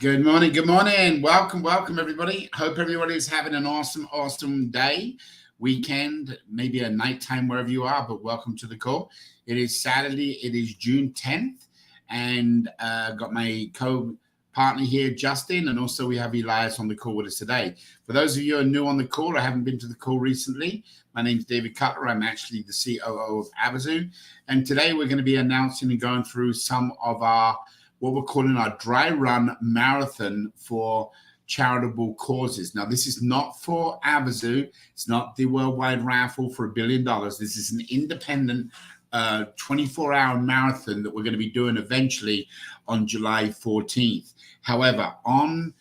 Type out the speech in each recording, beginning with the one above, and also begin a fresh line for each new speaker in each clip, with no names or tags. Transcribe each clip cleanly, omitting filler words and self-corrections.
Good morning. Good morning. Welcome, everybody. Hope everybody is having an awesome day, weekend, maybe a nighttime wherever you are, but welcome to the call. It is Saturday. It is June 10th, and got my co-partner here, Justin, and also we have Elias on the call with us today. For those of you who are new on the call, I haven't been to the call recently. My name is David Cutler. I'm actually the COO of Avazoo, and today we're going to be announcing and going through some of our what we're calling our dry run marathon for charitable causes. Now, this is not for Avazoo. It's not the worldwide raffle for $1 billion. This is an independent 24-hour marathon that we're going to be doing eventually on July 14th. However, on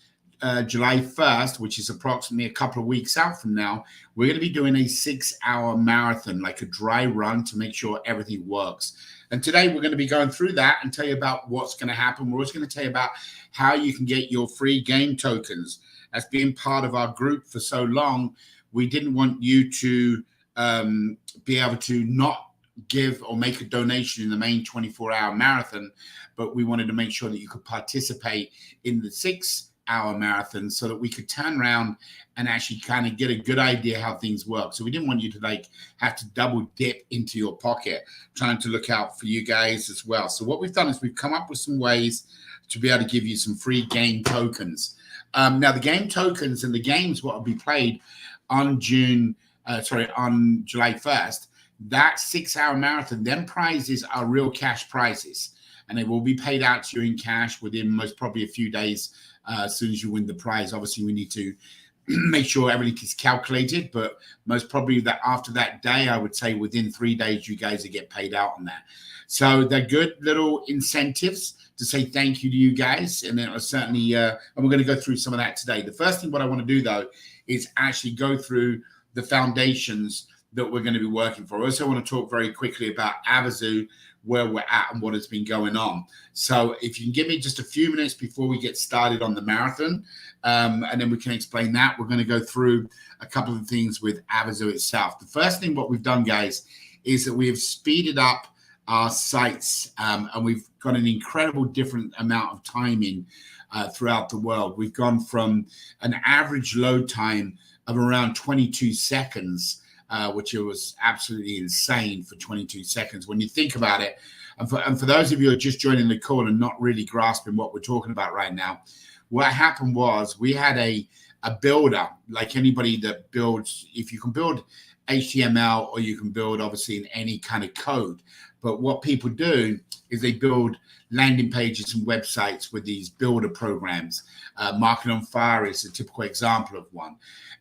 July 1st, which is approximately a couple of weeks out from now, we're going to be doing a 6-hour marathon, like a dry run, to make sure everything works. And today we're going to be going through that and tell you about what's going to happen. We're also going to tell you about how you can get your free game tokens. As being part of our group for so long, we didn't want you to be able to not give or make a donation in the main 24-hour marathon, but we wanted to make sure that you could participate in the 6-hour marathon so that we could turn around and actually kind of get a good idea how things work. So we didn't want you to have to double dip into your pocket, trying to look out for you guys as well. So what we've done is we've come up with some ways to be able to give you some free game tokens. Now the game tokens and the games what will be played on July 1st, that 6-hour marathon, them prizes are real cash prizes, and they will be paid out to you in cash within most probably a few days. As soon as you win the prize, obviously we need to make sure everything is calculated, but most probably that after that day, I would say within 3 days, you guys will get paid out on that. So they're good little incentives to say thank you to you guys. And then certainly, and we're going to go through some of that today. The first thing what I want to do though, is actually go through the foundations that we're going to be working for. I also want to talk very quickly about Avazoo, where we're at and what has been going on. So if you can give me just a few minutes before we get started on the marathon, and then we can explain that. We're going to go through a couple of things with Avazoo itself. The first thing what we've done, guys, is that we have speeded up our sites, and we've got an incredible different amount of timing throughout the world. We've gone from an average load time of around 22 seconds, which was absolutely insane for 22 seconds when you think about it. And for those of you who are just joining the call and not really grasping what we're talking about right now, what happened was we had a builder, like anybody that builds, if you can build HTML or you can build obviously in any kind of code. But what people do is they build landing pages and websites with these builder programs. Market on Fire is a typical example of one.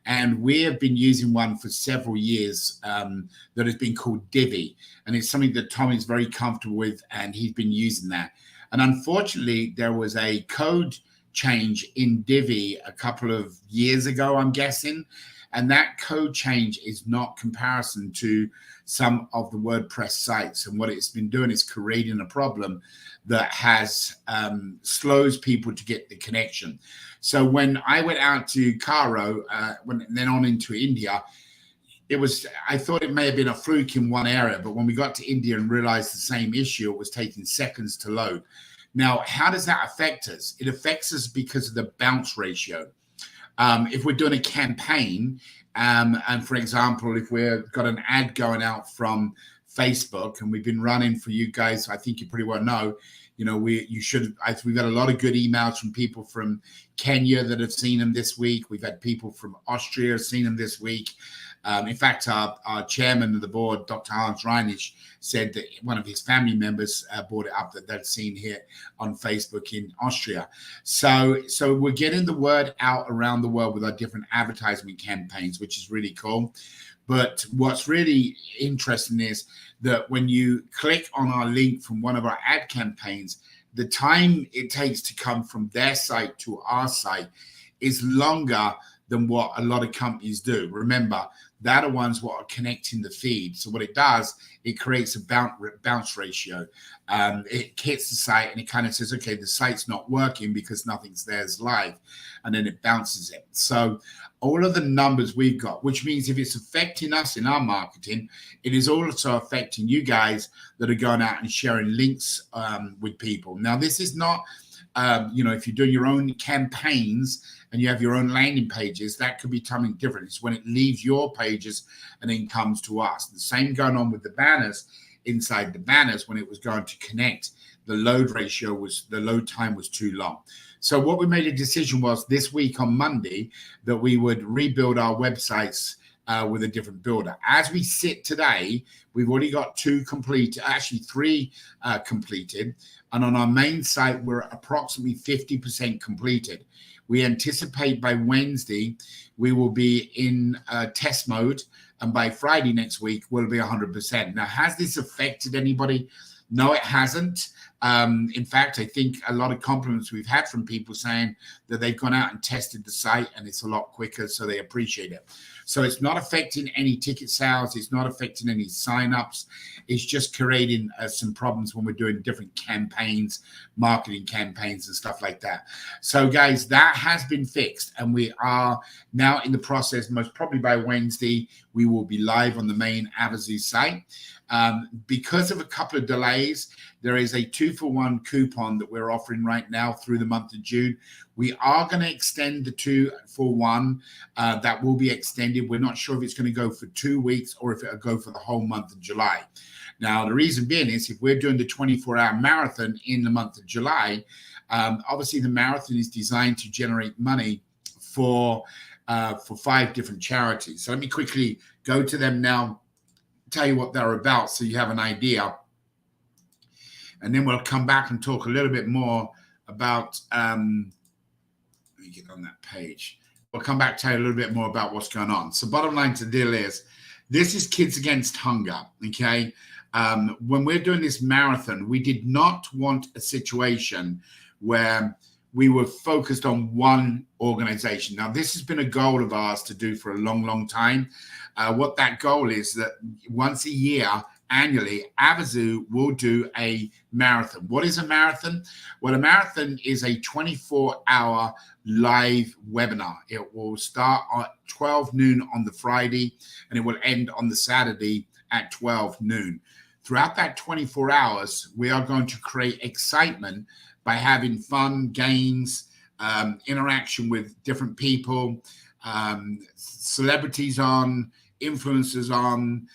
And we have been using one for several years that has been called Divi. And it's something that Tom is very comfortable with, and he's been using that. And unfortunately, there was a code change in Divi a couple of years ago, I'm guessing. And that code change is not comparison to some of the WordPress sites. And what it's been doing is creating a problem that has slows people to get the connection. So when I went out to Cairo, then on into India, I thought it may have been a fluke in one area, but when we got to India and realized the same issue, it was taking seconds to load. Now, how does that affect us? It affects us because of the bounce ratio. If we're doing a campaign, and for example, if we've got an ad going out from Facebook and we've been running for you guys, I think you pretty well know, we've got a lot of good emails from people from Kenya that have seen them this week. We've had people from Austria seen them this week. In fact, our chairman of the board, Dr. Hans Reinisch, said that one of his family members brought it up that they'd seen here on Facebook in Austria. So we're getting the word out around the world with our different advertisement campaigns, which is really cool. But what's really interesting is that when you click on our link from one of our ad campaigns, the time it takes to come from their site to our site is longer than what a lot of companies do. Remember, they're the ones what are connecting the feed. So what it does, it creates a bounce ratio. It hits the site and it kind of says, okay, the site's not working because nothing's there's live. And then it bounces it. So all of the numbers we've got, which means if it's affecting us in our marketing, it is also affecting you guys that are going out and sharing links with people. Now, this is not if you're doing your own campaigns and you have your own landing pages, that could be something different. It's when it leaves your pages and then comes to us. The same going on with the banners. Inside the banners, when it was going to connect, the load time was too long. So what we made a decision was this week on Monday that we would rebuild our websites with a different builder. As we sit today, we've already got 2 complete, actually 3 completed. And on our main site, we're approximately 50% completed. We anticipate by Wednesday, we will be in test mode. And by Friday next week, we'll be 100%. Now, has this affected anybody? No, it hasn't. In fact, I think a lot of compliments we've had from people saying that they've gone out and tested the site and it's a lot quicker, so they appreciate it. So it's not affecting any ticket sales. It's not affecting any signups. It's just creating some problems when we're doing different campaigns, marketing campaigns and stuff like that. So guys, that has been fixed and we are now in the process. Most probably by Wednesday, we will be live on the main Avazoo site. Because of a couple of delays, there is a 2-for-1 coupon that we're offering right now through the month of June. We are going to extend the 2-for-1. That will be extended. We're not sure if it's going to go for 2 weeks or if it'll go for the whole month of July. Now, the reason being is if we're doing the 24-hour marathon in the month of July, obviously the marathon is designed to generate money for 5 different charities. So let me quickly go to them now, tell you what they're about so you have an idea. And then we'll come back and talk a little bit more about, let me get on that page. We'll come back to tell you a little bit more about what's going on. So bottom line to the deal is, this is Kids Against Hunger, okay? When we're doing this marathon, we did not want a situation where we were focused on one organization. Now, this has been a goal of ours to do for a long, long time. What that goal is that once a year, annually, Avazoo will do a marathon. What is a marathon? Well, a marathon is a 24-hour live webinar. It will start at 12 noon on the Friday, and it will end on the Saturday at 12 noon. Throughout that 24 hours, we are going to create excitement by having fun, games, interaction with different people, celebrities on, influencers on,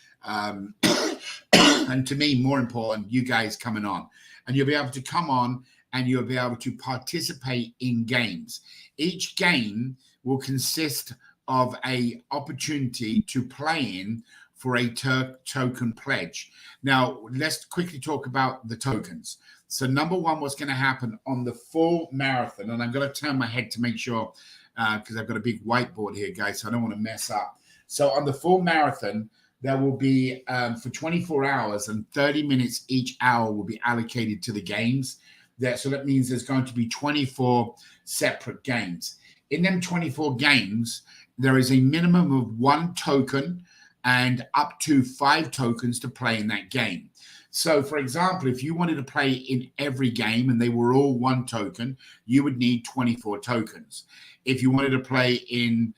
and to me, more important, you guys coming on. And you'll be able to come on and you'll be able to participate in games. Each game will consist of an opportunity to play in for a token pledge. Now, let's quickly talk about the tokens. So number one, what's going to happen on the full marathon, and I'm going to turn my head to make sure, because I've got a big whiteboard here, guys, so I don't want to mess up. So on the full marathon, there will be, for 24 hours and 30 minutes each hour will be allocated to the games. So that means there's going to be 24 separate games. In them 24 games, there is a minimum of 1 token and up to 5 tokens to play in that game. So, for example, if you wanted to play in every game and they were all 1 token, you would need 24 tokens. If you wanted to play in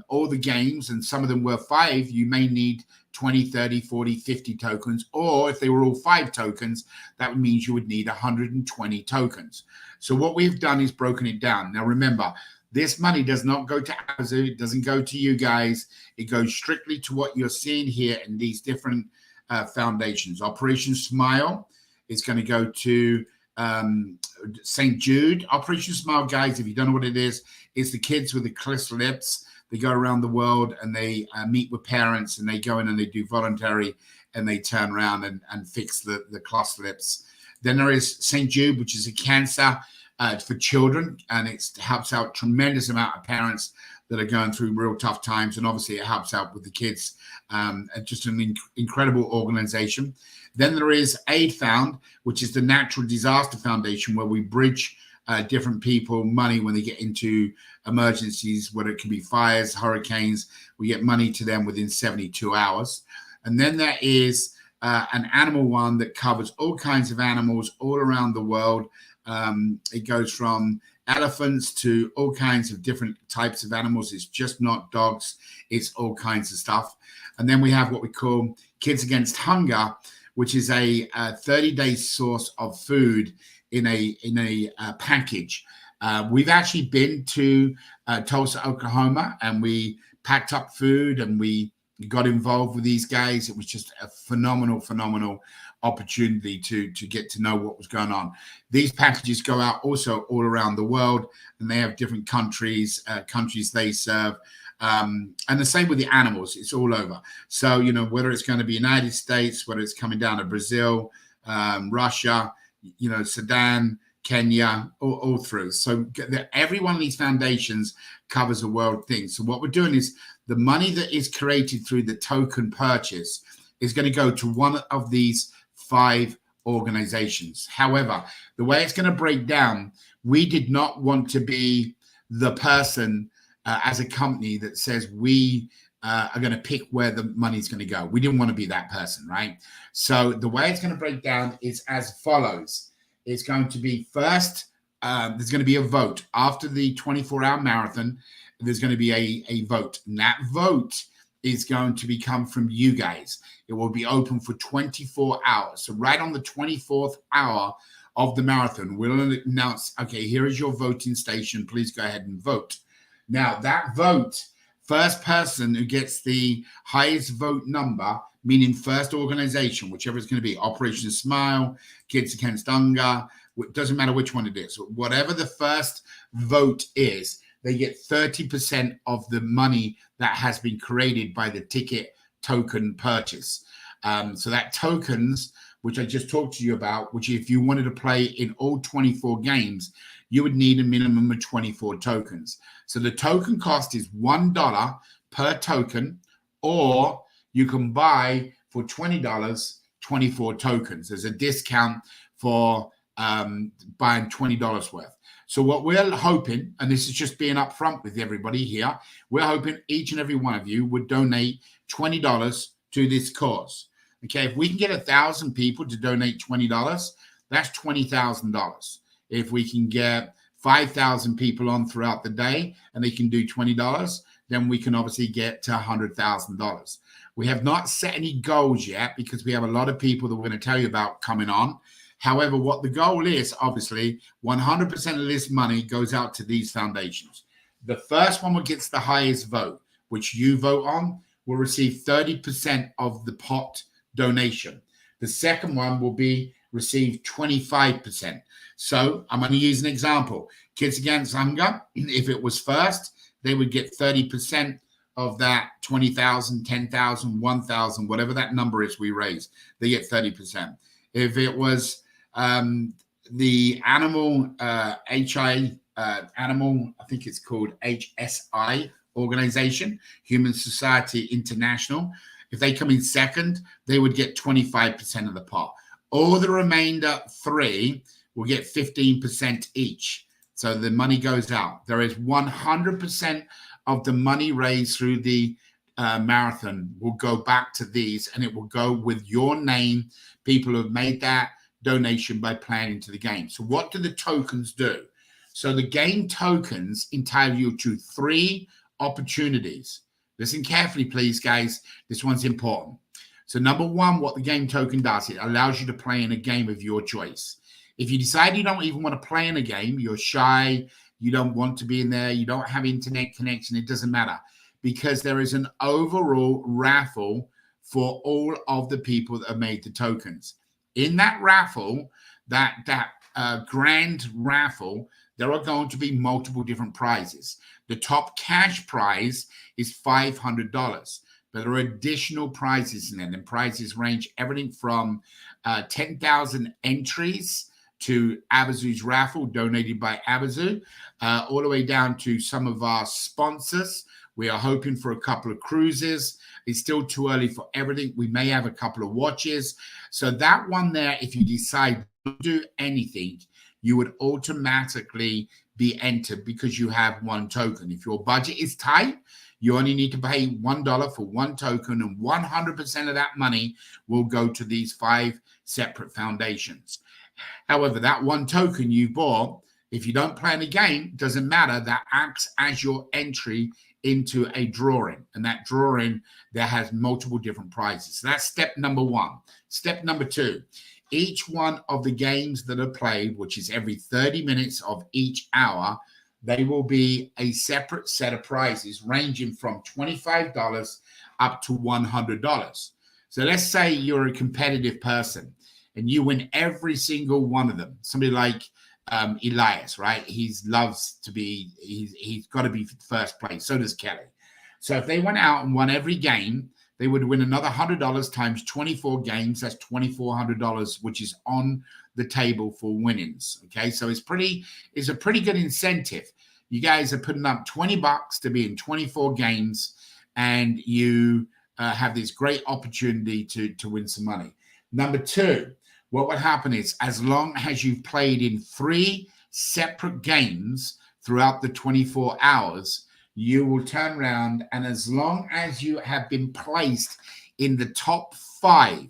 all the games and some of them were 5, you may need 20, 30, 40, 50 tokens. Or if they were all 5 tokens, that means you would need 120 tokens. So what we've done is broken it down. Now, remember, this money does not go to Avazoo. It doesn't go to you guys. It goes strictly to what you're seeing here in these different foundations. Operation Smile is going to go to St. Jude. Operation Smile, guys, if you don't know what it is, it's the kids with the cleft lips. They go around the world and they meet with parents and they go in and they do voluntary and they turn around and fix the cleft lips. Then there is St. Jude, which is a cancer for children, and it helps out tremendous amount of parents that are going through real tough times, and obviously it helps out with the kids. Just an incredible organization. Then there is Aid Found, which is the Natural Disaster Foundation, where we bridge different people money when they get into emergencies, whether it can be fires, hurricanes. We get money to them within 72 hours. And then there is an animal one that covers all kinds of animals all around the world. It goes from elephants to all kinds of different types of animals. It's just not dogs. It's all kinds of stuff. And then we have what we call Kids Against Hunger, which is a 30-day source of food in a package. We've actually been to Tulsa, Oklahoma, and we packed up food and we got involved with these guys. It was just a phenomenal opportunity to get to know what was going on. These packages go out also all around the world, and they have different countries they serve. And the same with the animals, it's all over. So, you know, whether it's going to be United States, whether it's coming down to Brazil, Russia, you know, Sudan, Kenya, all through. So every one of these foundations covers a world thing. So what we're doing is the money that is created through the token purchase is going to go to one of these 5 organizations. However, the way it's going to break down, we did not want to be the person as a company that says we are going to pick where the money's going to go. We didn't want to be that person, right? So the way it's going to break down is as follows. It's going to be first, there's going to be a vote. After the 24-hour marathon, there's going to be a vote. And that vote is going to come from you guys. It will be open for 24 hours. So right on the 24th hour of the marathon, we'll announce, okay, here is your voting station. Please go ahead and vote. Now, that vote, first person who gets the highest vote number, meaning first organization, whichever it's going to be, Operation Smile, Kids Against Hunger, it doesn't matter which one it is. Whatever the first vote is, they get 30% of the money that has been created by the ticket token purchase. So that tokens, which I just talked to you about, which if you wanted to play in all 24 games, you would need a minimum of 24 tokens. So the token cost is $1 per token, or you can buy for $20, 24 tokens. There's a discount for buying $20 worth. So what we're hoping, and this is just being upfront with everybody here, we're hoping each and every one of you would donate $20 to this cause. Okay, if we can get 1,000 people to donate $20, that's $20,000. If we can get 5,000 people on throughout the day and they can do $20, then we can obviously get to $100,000. We have not set any goals yet because we have a lot of people that we're going to tell you about coming on. However, what the goal is, obviously, 100% of this money goes out to these foundations. The first one that gets the highest vote, which you vote on, will receive 30% of the pot donation. The second one will receive 25%. So I'm going to use an example. Kids Against Hunger, if it was first, they would get 30% of that 20,000, 10,000, 1,000, whatever that number is we raise. They get 30%. If it was the animal animal, I think it's called HSI organization, Human Society International. If they come in second, they would get 25% of the pot. All the remainder 3 will get 15% each. So the money goes out. There is 100% of the money raised through the marathon will go back to these, and it will go with your name. People have made that donation by playing into the game. So what do the tokens do? So the game tokens entitle you to 3 opportunities. Listen carefully, please, guys. This one's important. So number 1, what the game token does, it allows you to play in a game of your choice. If you decide you don't even want to play in a game, you're shy, you don't want to be in there, you don't have internet connection, it doesn't matter, because there is an overall raffle for all of the people that have made the tokens. In that raffle, that grand raffle, there are going to be multiple different prizes. The top cash prize is $500, but there are additional prizes in there. And prizes range everything from 10,000 entries to Avazoo's raffle donated by Avazoo, all the way down to some of our sponsors. We are hoping for a couple of cruises. It's still too early for everything. We may have a couple of watches. So that one there, if you decide to do anything, you would automatically be entered because you have 1 token. If your budget is tight, you only need to pay $1 for 1 token, and 100% of that money will go to these 5 separate foundations. However, that 1 token you bought, if you don't play in the game, doesn't matter. That acts as your entry into a drawing, and that drawing there has multiple different prizes. So that's step number 1. Step number 2, each one of the games that are played, which is every 30 minutes of each hour, they will be a separate set of prizes ranging from $25 up to $100. So let's say you're a competitive person and you win every single one of them. Somebody like Elias, right? He's got to be first place. So does Kelly. So if they went out and won every game, they would win another $100 times 24 games. That's $2,400, which is on the table for winnings. Okay, so it's a pretty good incentive. You guys are putting up $20 to be in 24 games, and you have this great opportunity to win some money. Number two, what would happen is, as long as you've played in 3 separate games throughout the 24 hours, you will turn around, and as long as you have been placed in the top 5,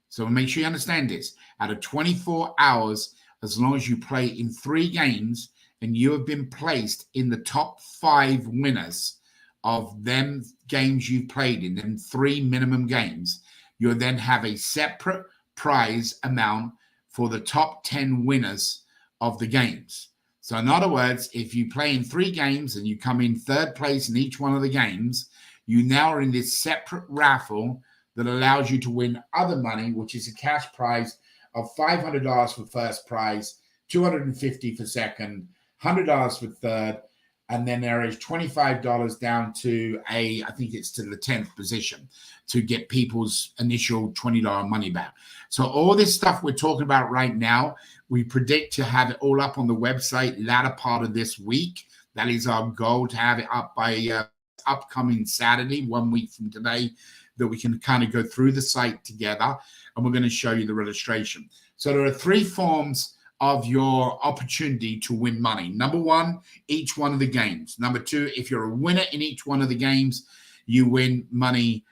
so make sure you understand this, out of 24 hours, as long as you play in 3 games and you have been placed in the top 5 winners of them games you've played in, them 3 minimum games, you'll then have a separate prize amount for the top 10 winners of the games. So in other words, if you play in 3 games and you come in 3rd place in each one of the games, you now are in this separate raffle that allows you to win other money, which is a cash prize of $500 for first prize, $250 for second, $100 for third, and then there is $25 down to I think it's to the 10th position to get people's initial $20 money back. So all this stuff we're talking about right now, we predict to have it all up on the website latter part of this week. That is our goal, to have it up by upcoming Saturday, 1 week from today, that we can kind of go through the site together, and we're going to show you the registration. So there are 3 forms of your opportunity to win money. Number 1, each one of the games. Number 2, if you're a winner in each one of the games, you win money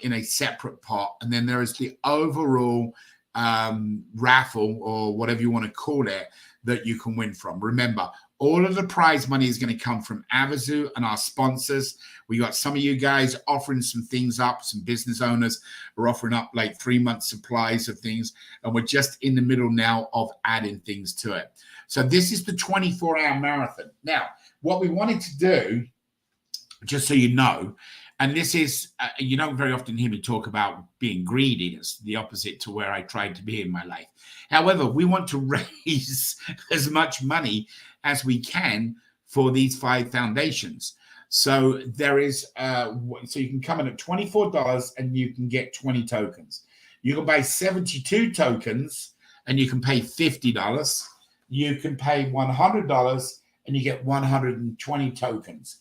in a separate pot. And then there is the overall raffle, or whatever you want to call it, that you can win from. Remember, all of the prize money is going to come from Avazoo and our sponsors. We got some of you guys offering some things up. Some business owners are offering up like 3-month supplies of things. And we're just in the middle now of adding things to it. So this is the 24-hour marathon. Now, what we wanted to do, just so you know, and this is, you don't very often hear me talk about being greedy. It's the opposite to where I tried to be in my life. However, we want to raise as much money as we can for these 5 foundations. So there is, so you can come in at $24 and you can get 20 tokens. You can buy 72 tokens and you can pay $50. You can pay $100 and you get 120 tokens.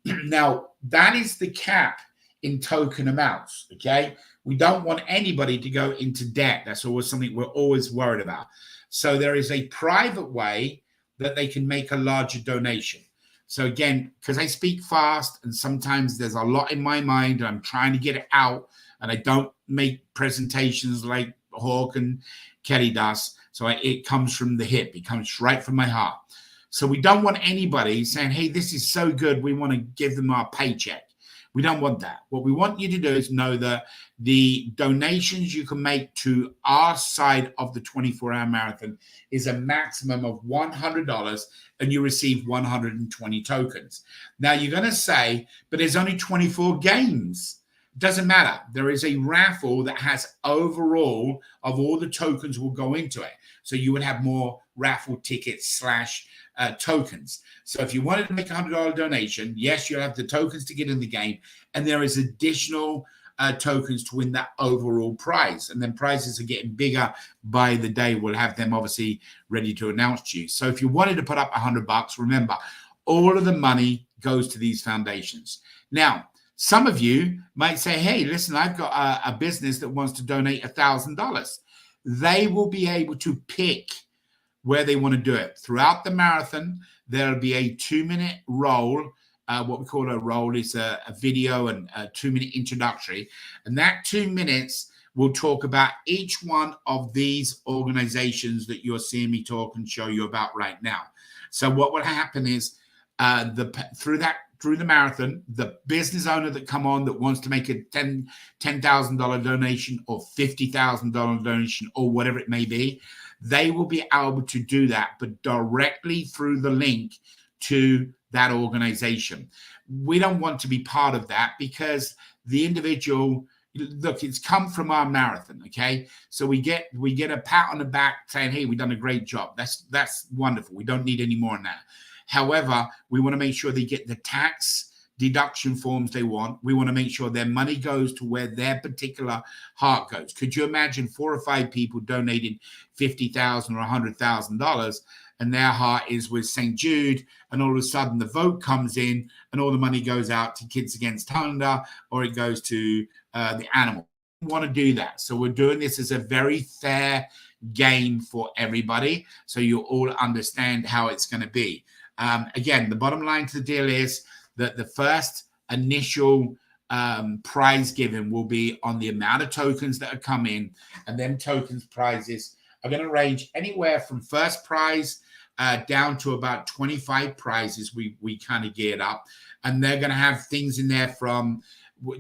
Now, that is the cap in token amounts, okay? We don't want anybody to go into debt. That's always something we're always worried about. So there is a private way that they can make a larger donation. So again, because I speak fast and sometimes there's a lot in my mind and I'm trying to get it out, and I don't make presentations like Hawk and Kelly does. So it comes from the hip. It comes right from my heart. So we don't want anybody saying, hey, this is so good, we want to give them our paycheck. We don't want that. What we want you to do is know that the donations you can make to our side of the 24-hour marathon is a maximum of $100, and you receive 120 tokens. Now, you're going to say, but there's only 24 games. Doesn't matter. There is a raffle that has overall of all the tokens will go into it. So you would have more raffle tickets / tokens. So if you wanted to make a $100 donation, yes, you have the tokens to get in the game, and there is additional tokens to win that overall prize. And then prizes are getting bigger by the day. We'll have them obviously ready to announce to you. So if you wanted to put up $100, remember, all of the money goes to these foundations. Now, some of you might say, hey, listen, I've got a business that wants to donate $1,000. They will be able to pick where they want to do it. Throughout the marathon, there'll be a 2-minute roll. What we call a roll is a video and a 2-minute introductory. And that 2 minutes will talk about each one of these organizations that you're seeing me talk and show you about right now. So what will happen is through that through the marathon, the business owner that come on that wants to make a $10,000 donation or $50,000 donation or whatever it may be, they will be able to do that, but directly through the link to that organization. We don't want to be part of that because the individual, look, it's come from our marathon, okay? So we get a pat on the back saying, hey, we've done a great job. That's wonderful. We don't need any more than that. However, we want to make sure they get the tax deduction forms they want. We want to make sure their money goes to where their particular heart goes. Could you imagine 4 or 5 people donating $50,000 or $100,000 and their heart is with St. Jude, and all of a sudden the vote comes in and all the money goes out to Kids Against Hunger, or it goes to the animal? We want to do that. So we're doing this as a very fair game for everybody, so you all understand how it's going to be. Again, the bottom line to the deal is that the first initial prize given will be on the amount of tokens that are coming, and then tokens prizes are going to range anywhere from first prize down to about 25 prizes. We kind of geared up, and they're going to have things in there from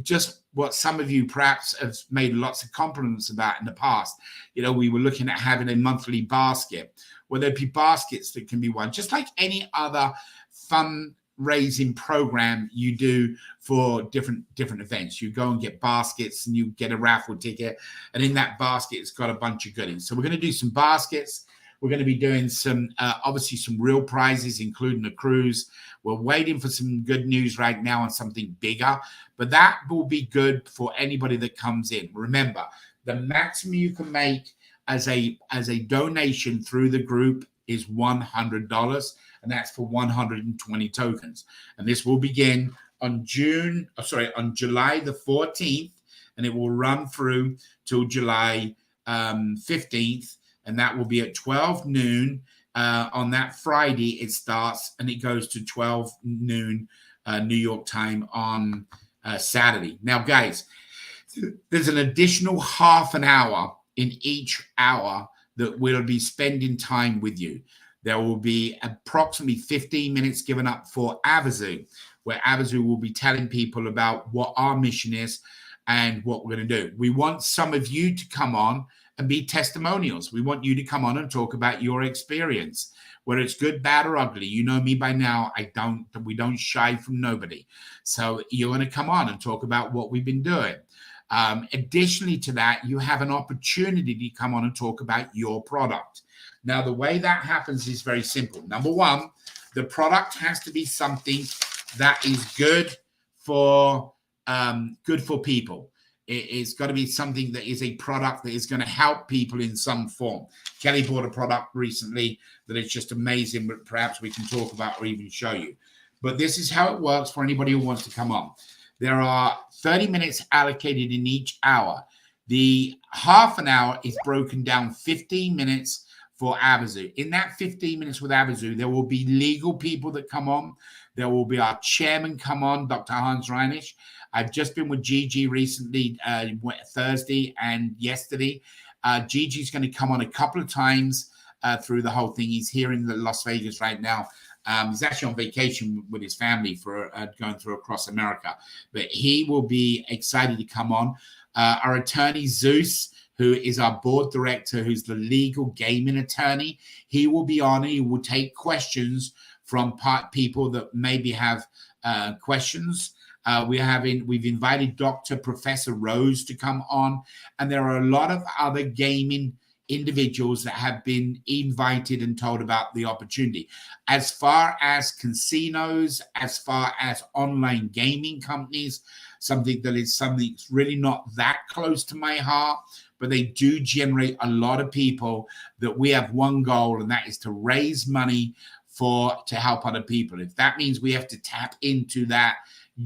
just what some of you perhaps have made lots of compliments about in the past. You know, we were looking at having a monthly basket where there'd be baskets that can be won, just like any other fundraising program you do for different events. You go and get baskets and you get a raffle ticket, and in that basket it's got a bunch of goodies. So we're going to do some baskets. We're going to be doing some obviously some real prizes, including a cruise. We're waiting for some good news right now on something bigger, but that will be good for anybody that comes in. Remember, the maximum you can make as a donation through the group is $100, and that's for 120 tokens. And this will begin on July the 14th, and it will run through till July 15th, and that will be at 12 noon on that Friday. It starts, and it goes to 12 noon New York time on Saturday. Now, guys, there's an additional half an hour in each hour that we'll be spending time with you. There will be approximately 15 minutes given up for Avazoo, where Avazoo will be telling people about what our mission is and what we're going to do. We want some of you to come on and be testimonials. We want you to come on and talk about your experience, whether it's good, bad, or ugly. You know me by now. We don't shy from nobody. So you're going to come on and talk about what we've been doing. Additionally to that, you have an opportunity to come on and talk about your product. Now, the way that happens is very simple. Number one, the product has to be something that is good for people. It's got to be something that is a product that is going to help people in some form. Kelly bought a product recently that is just amazing, but perhaps we can talk about or even show you. But this is how it works for anybody who wants to come on. There are 30 minutes allocated in each hour. The half an hour is broken down 15 minutes for Avazoo. In that 15 minutes with Avazoo, there will be legal people that come on. There will be our chairman come on, Dr. Hans Reinisch. I've just been with Gigi recently, Thursday and yesterday. Gigi's going to come on a couple of times through the whole thing. He's here in Las Vegas right now. He's actually on vacation with his family for going through across America, but he will be excited to come on. Our attorney, Zeus, who is our board director, who's the legal gaming attorney, he will be on. He will take questions from people that maybe have questions. We've invited Dr. Professor Rose to come on, and there are a lot of other gaming individuals that have been invited and told about the opportunity. As far as casinos, as far as online gaming companies, something that's really not that close to my heart, but they do generate a lot of people that we have one goal, and that is to raise money to help other people. If that means we have to tap into that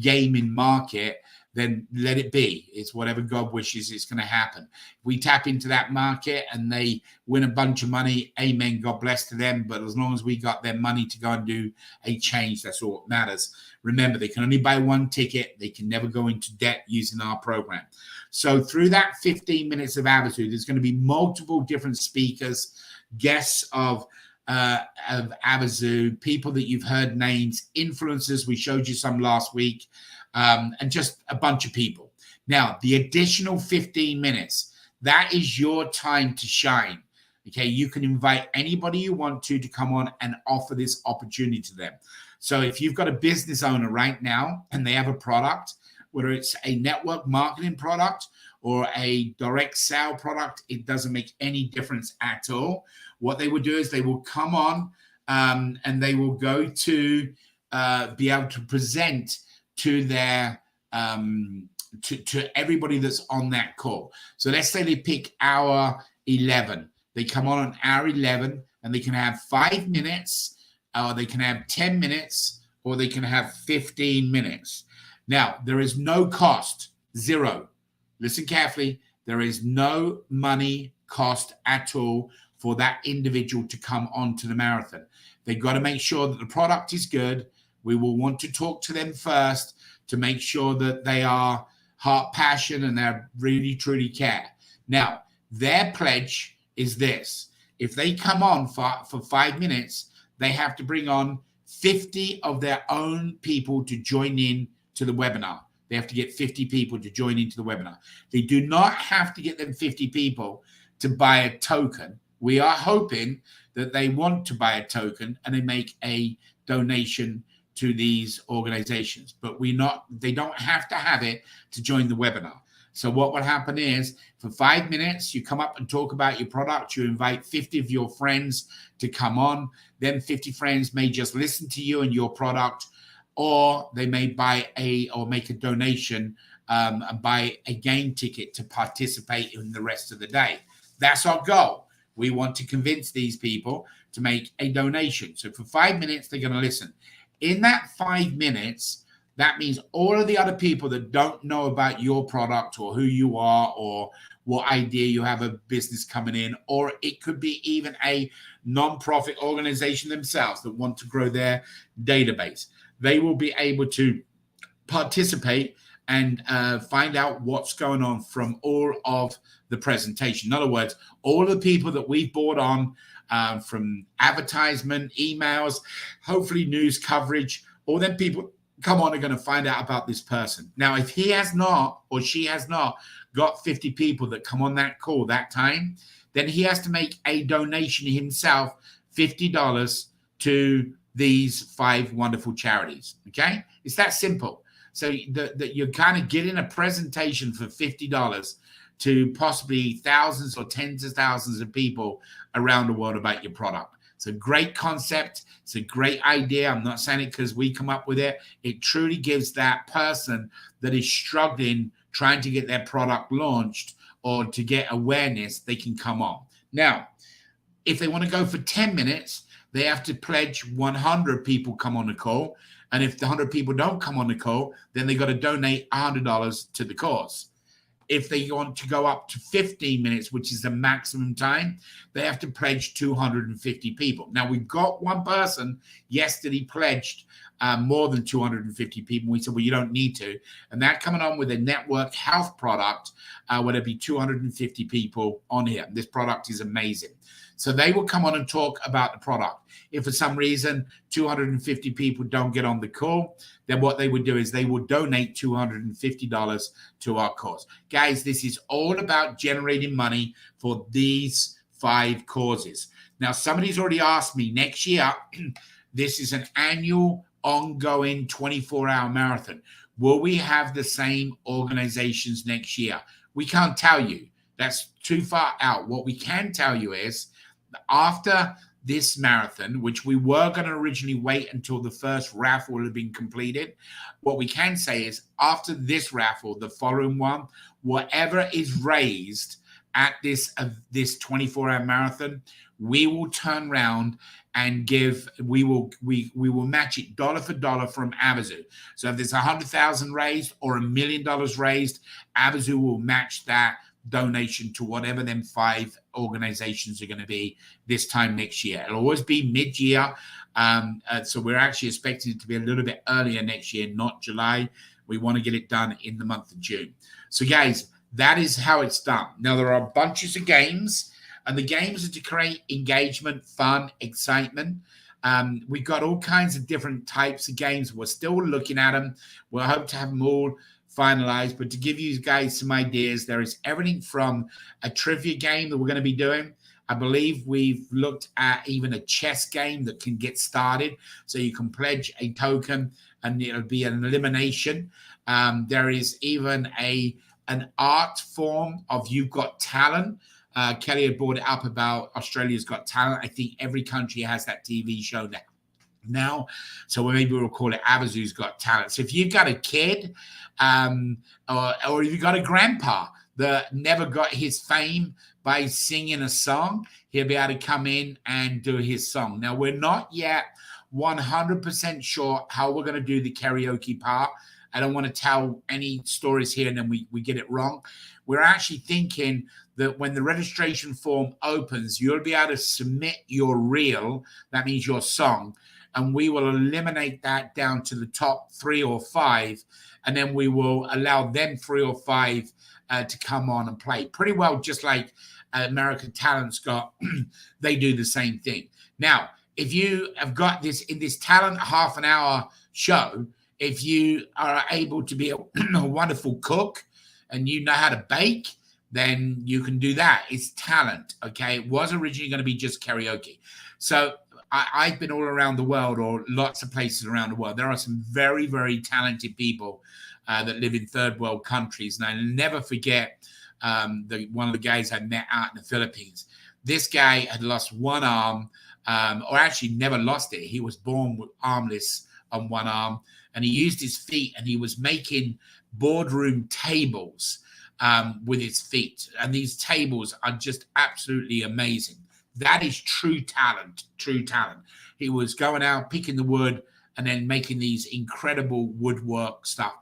gaming market, then let it be. It's whatever God wishes is going to happen. If we tap into that market and they win a bunch of money, amen, God bless to them. But as long as we got their money to go and do a change, that's all that matters. Remember, they can only buy one ticket. They can never go into debt using our program. So through that 15 minutes of Avazoo, there's going to be multiple different speakers, guests of of Avazoo, people that you've heard names, influencers. We showed you some last week, and just a bunch of people. Now, the additional 15 minutes, that is your time to shine. Okay, you can invite anybody you want to come on and offer this opportunity to them. So if you've got a business owner right now and they have a product, whether it's a network marketing product or a direct sale product, it doesn't make any difference at all. What they will do is they will come on and they will go to be able to present to their to everybody that's on that call. So let's say they pick hour 11. They come on hour 11 and they can have 5 minutes, or they can have 10 minutes, or they can have 15 minutes. Now, there is no cost, zero. Listen carefully. There is no money cost at all for that individual to come on to the marathon. They've got to make sure that the product is good. We will want to talk to them first to make sure that they are heart passion and they really, truly care. Now, their pledge is this. If they come on for 5 minutes, they have to bring on 50 of their own people to join in to the webinar. They have to get 50 people to join into the webinar. They do not have to get them 50 people to buy a token. We are hoping that they want to buy a token and they make a donation to these organizations, but they don't have to have it to join the webinar. So what will happen is for 5 minutes, you come up and talk about your product. You invite 50 of your friends to come on. Then 50 friends may just listen to you and your product, or they may make a donation and buy a game ticket to participate in the rest of the day. That's our goal. We want to convince these people to make a donation. So for 5 minutes, they're going to listen. In that 5 minutes, that means all of the other people that don't know about your product or who you are or what idea you have a business coming in, or it could be even a non-profit organization themselves that want to grow their database. They will be able to participate and find out what's going on from all of the presentation. In other words, all the people that we've brought on from advertisement, emails, hopefully news coverage, all them people come on are going to find out about this person. Now, if he has not or she has not got 50 people that come on that call that time, then he has to make a donation himself, $50 to these 5 wonderful charities. Okay? It's that simple. So that you're kind of getting a presentation for $50 to possibly thousands or tens of thousands of people around the world about your product. It's a great concept. It's a great idea. I'm not saying it because we come up with it. It truly gives that person that is struggling, trying to get their product launched or to get awareness, they can come on. Now, if they want to go for 10 minutes, they have to pledge 100 people come on the call. And if the 100 people don't come on the call, then they got to donate $100 to the cause. If they want to go up to 15 minutes, which is the maximum time, they have to pledge 250 people. Now, we've got one person yesterday pledged more than 250 people. We said, well, you don't need to. And that coming on with a network health product, where there'll be 250 people on here. This product is amazing. So they will come on and talk about the product. If for some reason 250 people don't get on the call, then what they would do is they will donate $250 to our cause. Guys, this is all about generating money for these 5 causes. Now, somebody's already asked me next year, this is an annual ongoing 24-hour marathon. Will we have the same organizations next year? We can't tell you. That's too far out. What we can tell you is after this marathon, which we were going to originally wait until the first raffle had been completed, what we can say is after this raffle, the following one, whatever is raised at this 24-hour marathon, we will turn around and we will match it dollar for dollar from Avazoo. So if there's 100,000 raised or $1 million raised, Avazoo will match that donation to whatever them 5 organizations are going to be this time next year. It'll always be mid-year. So we're actually expecting it to be a little bit earlier next year, not July. We want to get it done in the month of June. So guys, that is how it's done. Now there are bunches of games. And the games are to create engagement, fun, excitement. We've got all kinds of different types of games. We're still looking at them. We'll hope to have them all finalized. But to give you guys some ideas, there is everything from a trivia game that we're going to be doing. I believe we've looked at even a chess game that can get started. So you can pledge a token and it'll be an elimination. There is even an art form of You've Got Talent. Kelly had brought it up about Australia's Got Talent. I think every country has that TV show now. So maybe we'll call it Avazoo's Got Talent. So if you've got a kid or if you've got a grandpa that never got his fame by singing a song, he'll be able to come in and do his song. Now, we're not yet 100% sure how we're going to do the karaoke part. I don't want to tell any stories here and then we get it wrong. We're actually thinking that when the registration form opens, you'll be able to submit your reel, that means your song, and we will eliminate that down to the top 3 or 5, and then we will allow them 3 or 5 to come on and play. Pretty well just like American Talent's got, they do the same thing. Now, if you have got this in this talent half an hour show, if you are able to be a wonderful cook and you know how to bake, then you can do that. It's talent, okay? It was originally going to be just karaoke. So I've been all around the world, or lots of places around the world. There are some very, very talented people that live in third world countries. And I'll never forget one of the guys I met out in the Philippines. This guy had lost one arm, or actually never lost it. He was born with armless on one arm, and he used his feet, and he was making boardroom tables with his feet. And these tables are just absolutely amazing. That is true talent, true talent. He was going out, picking the wood, and then making these incredible woodwork stuff.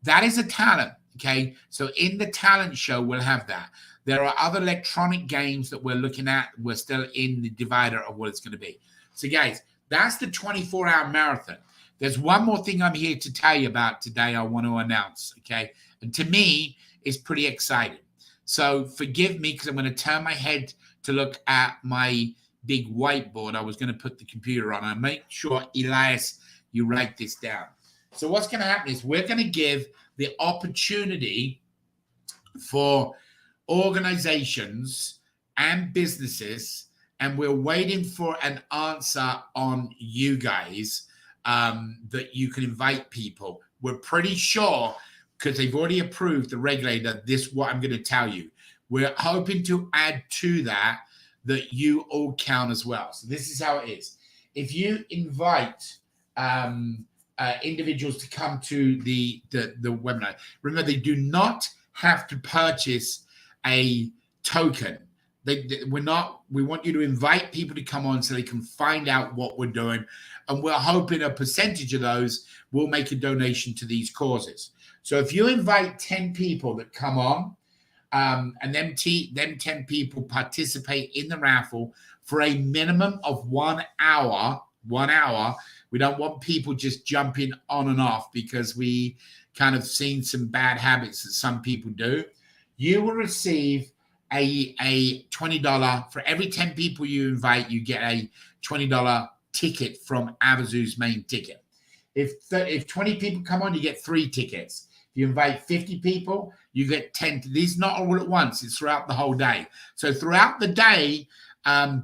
That is a talent, okay? So in the talent show, we'll have that. There are other electronic games that we're looking at. We're still in the divider of what it's going to be. So, guys, that's the 24-hour marathon. There's one more thing I'm here to tell you about today I want to announce, okay? And to me, it's pretty exciting. So forgive me because I'm going to turn my head to look at my big whiteboard. I was going to put the computer on. I make sure, Elias, you write this down. So what's going to happen is we're going to give the opportunity for organizations and businesses, and we're waiting for an answer on you guys that you can invite people. We're pretty sure, because they've already approved the regulator, this what I'm going to tell you. We're hoping to add to that you all count as well. So this is how it is. If you invite individuals to come to the webinar, remember they do not have to purchase a token. We want you to invite people to come on so they can find out what we're doing, and we're hoping a percentage of those will make a donation to these causes. So if you invite 10 people that come on, and them 10 people participate in the raffle for a minimum of 1 hour. 1 hour. We don't want people just jumping on and off, because we kind of seen some bad habits that some people do. You will receive a $20 for every 10 people you invite. You get a $20 ticket from Avazoo's main ticket. If 20 people come on, you get 3 tickets. If you invite 50 people, you get 10. These not all at once. It's throughout the whole day. So throughout the day,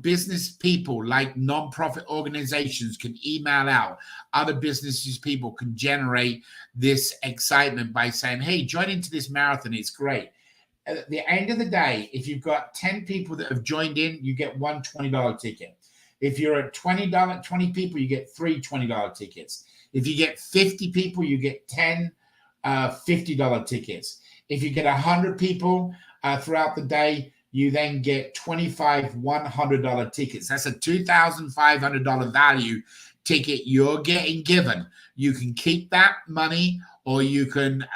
business people like nonprofit organizations can email out. Other businesses people can generate this excitement by saying, hey, join into this marathon. It's great. At the end of the day, if you've got 10 people that have joined in, you get one $20 ticket. If you're at 20 people, you get 3 $20 tickets. If you get 50 people, you get 10 $50 tickets. If you get 100 people throughout the day, you then get 25 $100 tickets. That's a $2,500 value ticket you're getting given. You can keep that money, or you can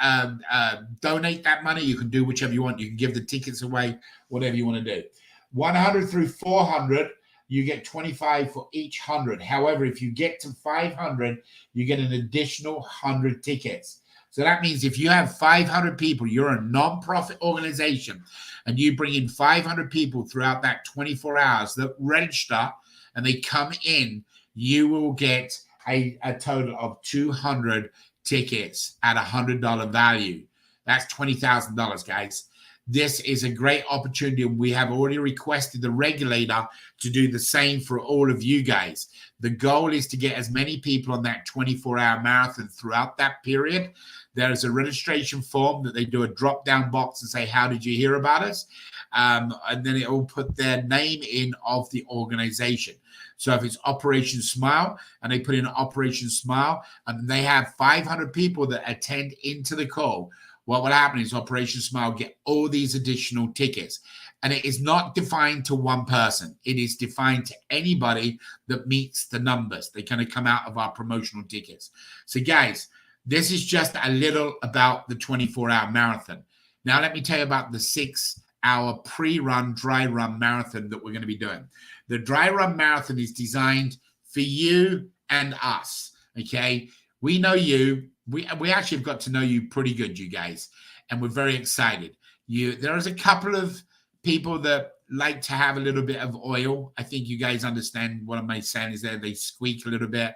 donate that money. You can do whichever you want. You can give the tickets away, whatever you want to do. 100 through 400, you get 25 for each 100. However, if you get to 500, you get an additional 100 tickets. So that means if you have 500 people, you're a non-profit organization, and you bring in 500 people throughout that 24 hours that register and they come in, you will get a total of 200 tickets at $100 value. That's $20,000, guys. This is a great opportunity, and we have already requested the regulator to do the same for all of you guys. The goal is to get as many people on that 24-hour marathon throughout that period. There is a registration form that they do a drop-down box and say, how did you hear about us? And then it will put their name in of the organization. So if it's Operation Smile and they put in Operation Smile and they have 500 people that attend into the call, what will happen is Operation Smile get all these additional tickets. And it is not defined to one person. It is defined to anybody that meets the numbers. They're going to come out of our promotional tickets. So guys, this is just a little about the 24-hour marathon. Now let me tell you about the 6-hour pre-run, dry run marathon that we're going to be doing. The dry run marathon is designed for you and us, okay? We know you. We actually have got to know you pretty good, you guys, and we're very excited. There is a couple of people that like to have a little bit of oil. I think you guys understand what I'm saying is that they squeak a little bit,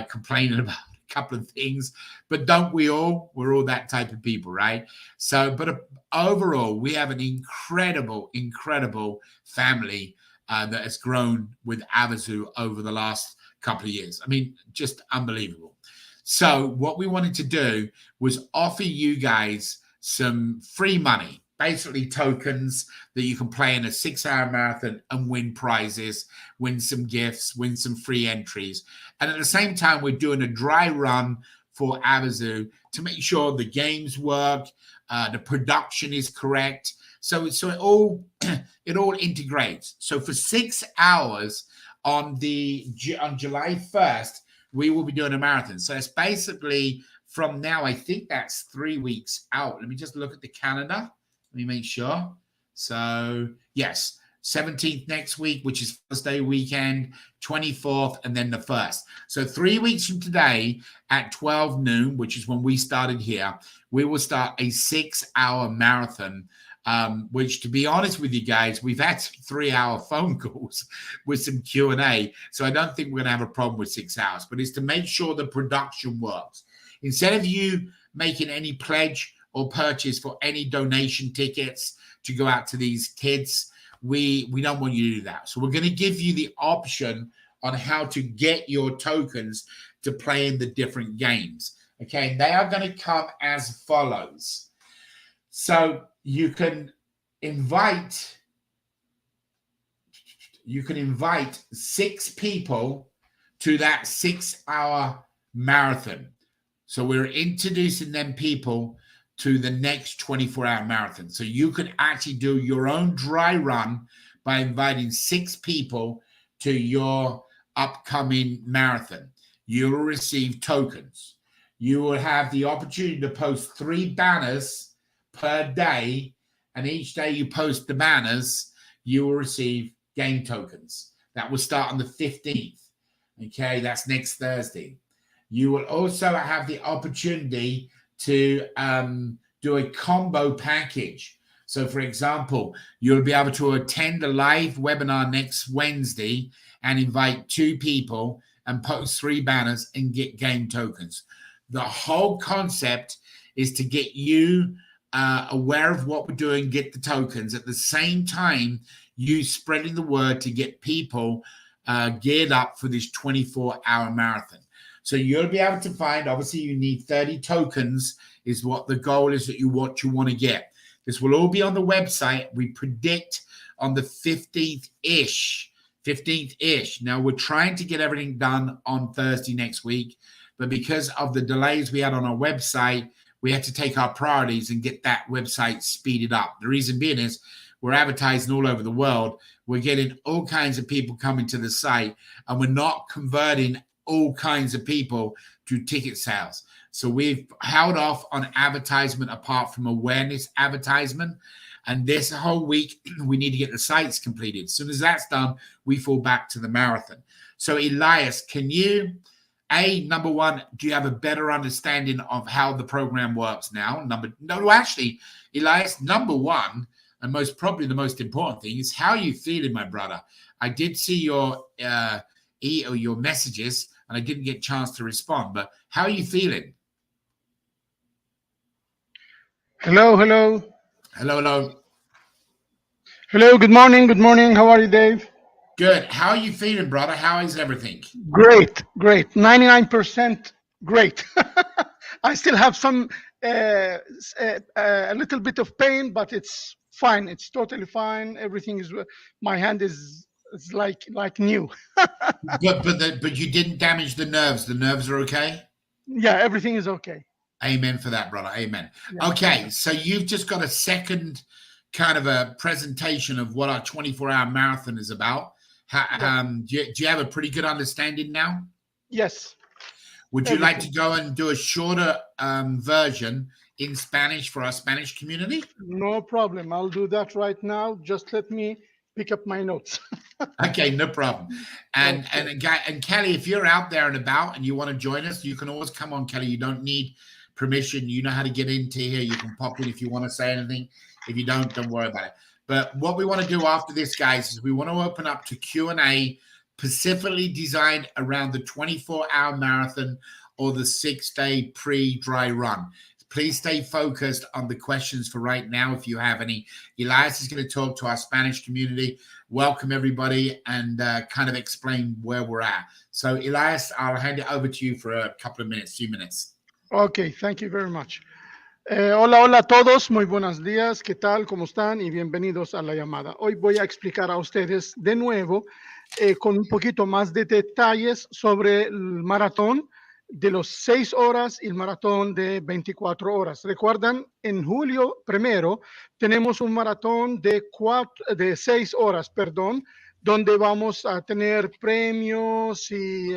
complaining about a couple of things, but don't we all? We're all that type of people, right? So, but overall, we have an incredible, incredible family that has grown with Avazoo over the last couple of years. I mean, just unbelievable. So what we wanted to do was offer you guys some free money, basically tokens that you can play in a 6-hour marathon and win prizes, win some gifts, win some free entries. And at the same time, we're doing a dry run for Avazoo to make sure the games work, the production is correct. So it all integrates. So for 6 hours on July 1st, we will be doing a marathon. So it's basically from now, I think that's 3 weeks out. Let me just look at the calendar. Let me make sure. So yes, 17th next week, which is Thursday weekend, 24th, and then the 1st. So 3 weeks from today at 12 noon, which is when we started here, we will start a 6-hour marathon. Which, to be honest with you guys, we've had 3-hour phone calls with some Q&A. So I don't think we're going to have a problem with 6 hours, but it's to make sure the production works. Instead of you making any pledge or purchase for any donation tickets to go out to these kids, we don't want you to do that. So we're going to give you the option on how to get your tokens to play in the different games. Okay, they are going to come as follows. So you can invite 6 people to that 6-hour marathon. So we're introducing them people to the next 24-hour marathon. So you can actually do your own dry run by inviting 6 people to your upcoming marathon. You will receive tokens. You will have the opportunity to post 3 banners per day, and each day you post the banners, you will receive game tokens. That will start on the 15th. Okay, that's next Thursday. You will also have the opportunity to do a combo package. So, for example, you'll be able to attend a live webinar next Wednesday and invite 2 people and post 3 banners and get game tokens. The whole concept is to get you aware of what we're doing, get the tokens. At the same time, you spreading the word to get people geared up for this 24-hour marathon. So you'll be able to find, obviously you need 30 tokens is what the goal is that you want to get. This will all be on the website. We predict on the 15th-ish. Now we're trying to get everything done on Thursday next week, but because of the delays we had on our website, we had to take our priorities and get that website speeded up. The reason being is we're advertising all over the world. We're getting all kinds of people coming to the site, and we're not converting all kinds of people to ticket sales. So we've held off on advertisement apart from awareness advertisement. And this whole week, we need to get the sites completed. As soon as that's done, we fall back to the marathon. So Elias, can you Number one, do you have a better understanding of how the program works now? Actually, Elias, number one, and most probably the most important thing is how you feeling, my brother. I did see your your messages, and I didn't get a chance to respond. But how are you feeling?
Hello, hello.
Hello, hello.
Hello, good morning, good morning. How are you, Dave?
Good. How are you feeling, brother? How is everything?
Great, great. 99% great. I still have some, a little bit of pain, but it's fine. It's totally fine. Everything is, my hand is like new.
But you didn't damage the nerves. The nerves are okay.
Yeah, everything is okay.
Amen for that, brother. Amen.
Yeah,
Okay, so you've just got a second kind of a presentation of what our 24-hour marathon is about.
yeah.
Do you have a pretty good understanding now?
Yes.
Would you like to
Everything.
go and do a shorter version in Spanish for our Spanish community?
No problem. I'll do that right now. Just let me pick up my notes.
Okay, no problem. And
Okay.
and Kelly, if you're out there and about and you want to join us, you can always come on, Kelly. You don't need permission. You know how to get into here. You can pop in if you want to say anything. If you don't worry about it. But what we want to do after this, guys, is we want to open up to Q&A specifically designed around the 24-hour marathon or the 6-day pre-dry run. Please stay focused on the questions for right now if you have any. Elias is going to talk to our Spanish community, welcome everybody, and kind of explain where we're at. So, Elias, I'll hand it over to you for a couple of minutes, few minutes.
Okay, thank you very much. Hola, hola a todos, muy buenos días, ¿qué tal? ¿Cómo están? Y bienvenidos a la llamada. Hoy voy a explicar a ustedes de nuevo con un poquito más de detalles sobre el maratón de los 6 horas y el maratón de 24 horas. Recuerdan, en julio 1 tenemos un maratón de 6 horas, perdón, donde vamos a tener premios y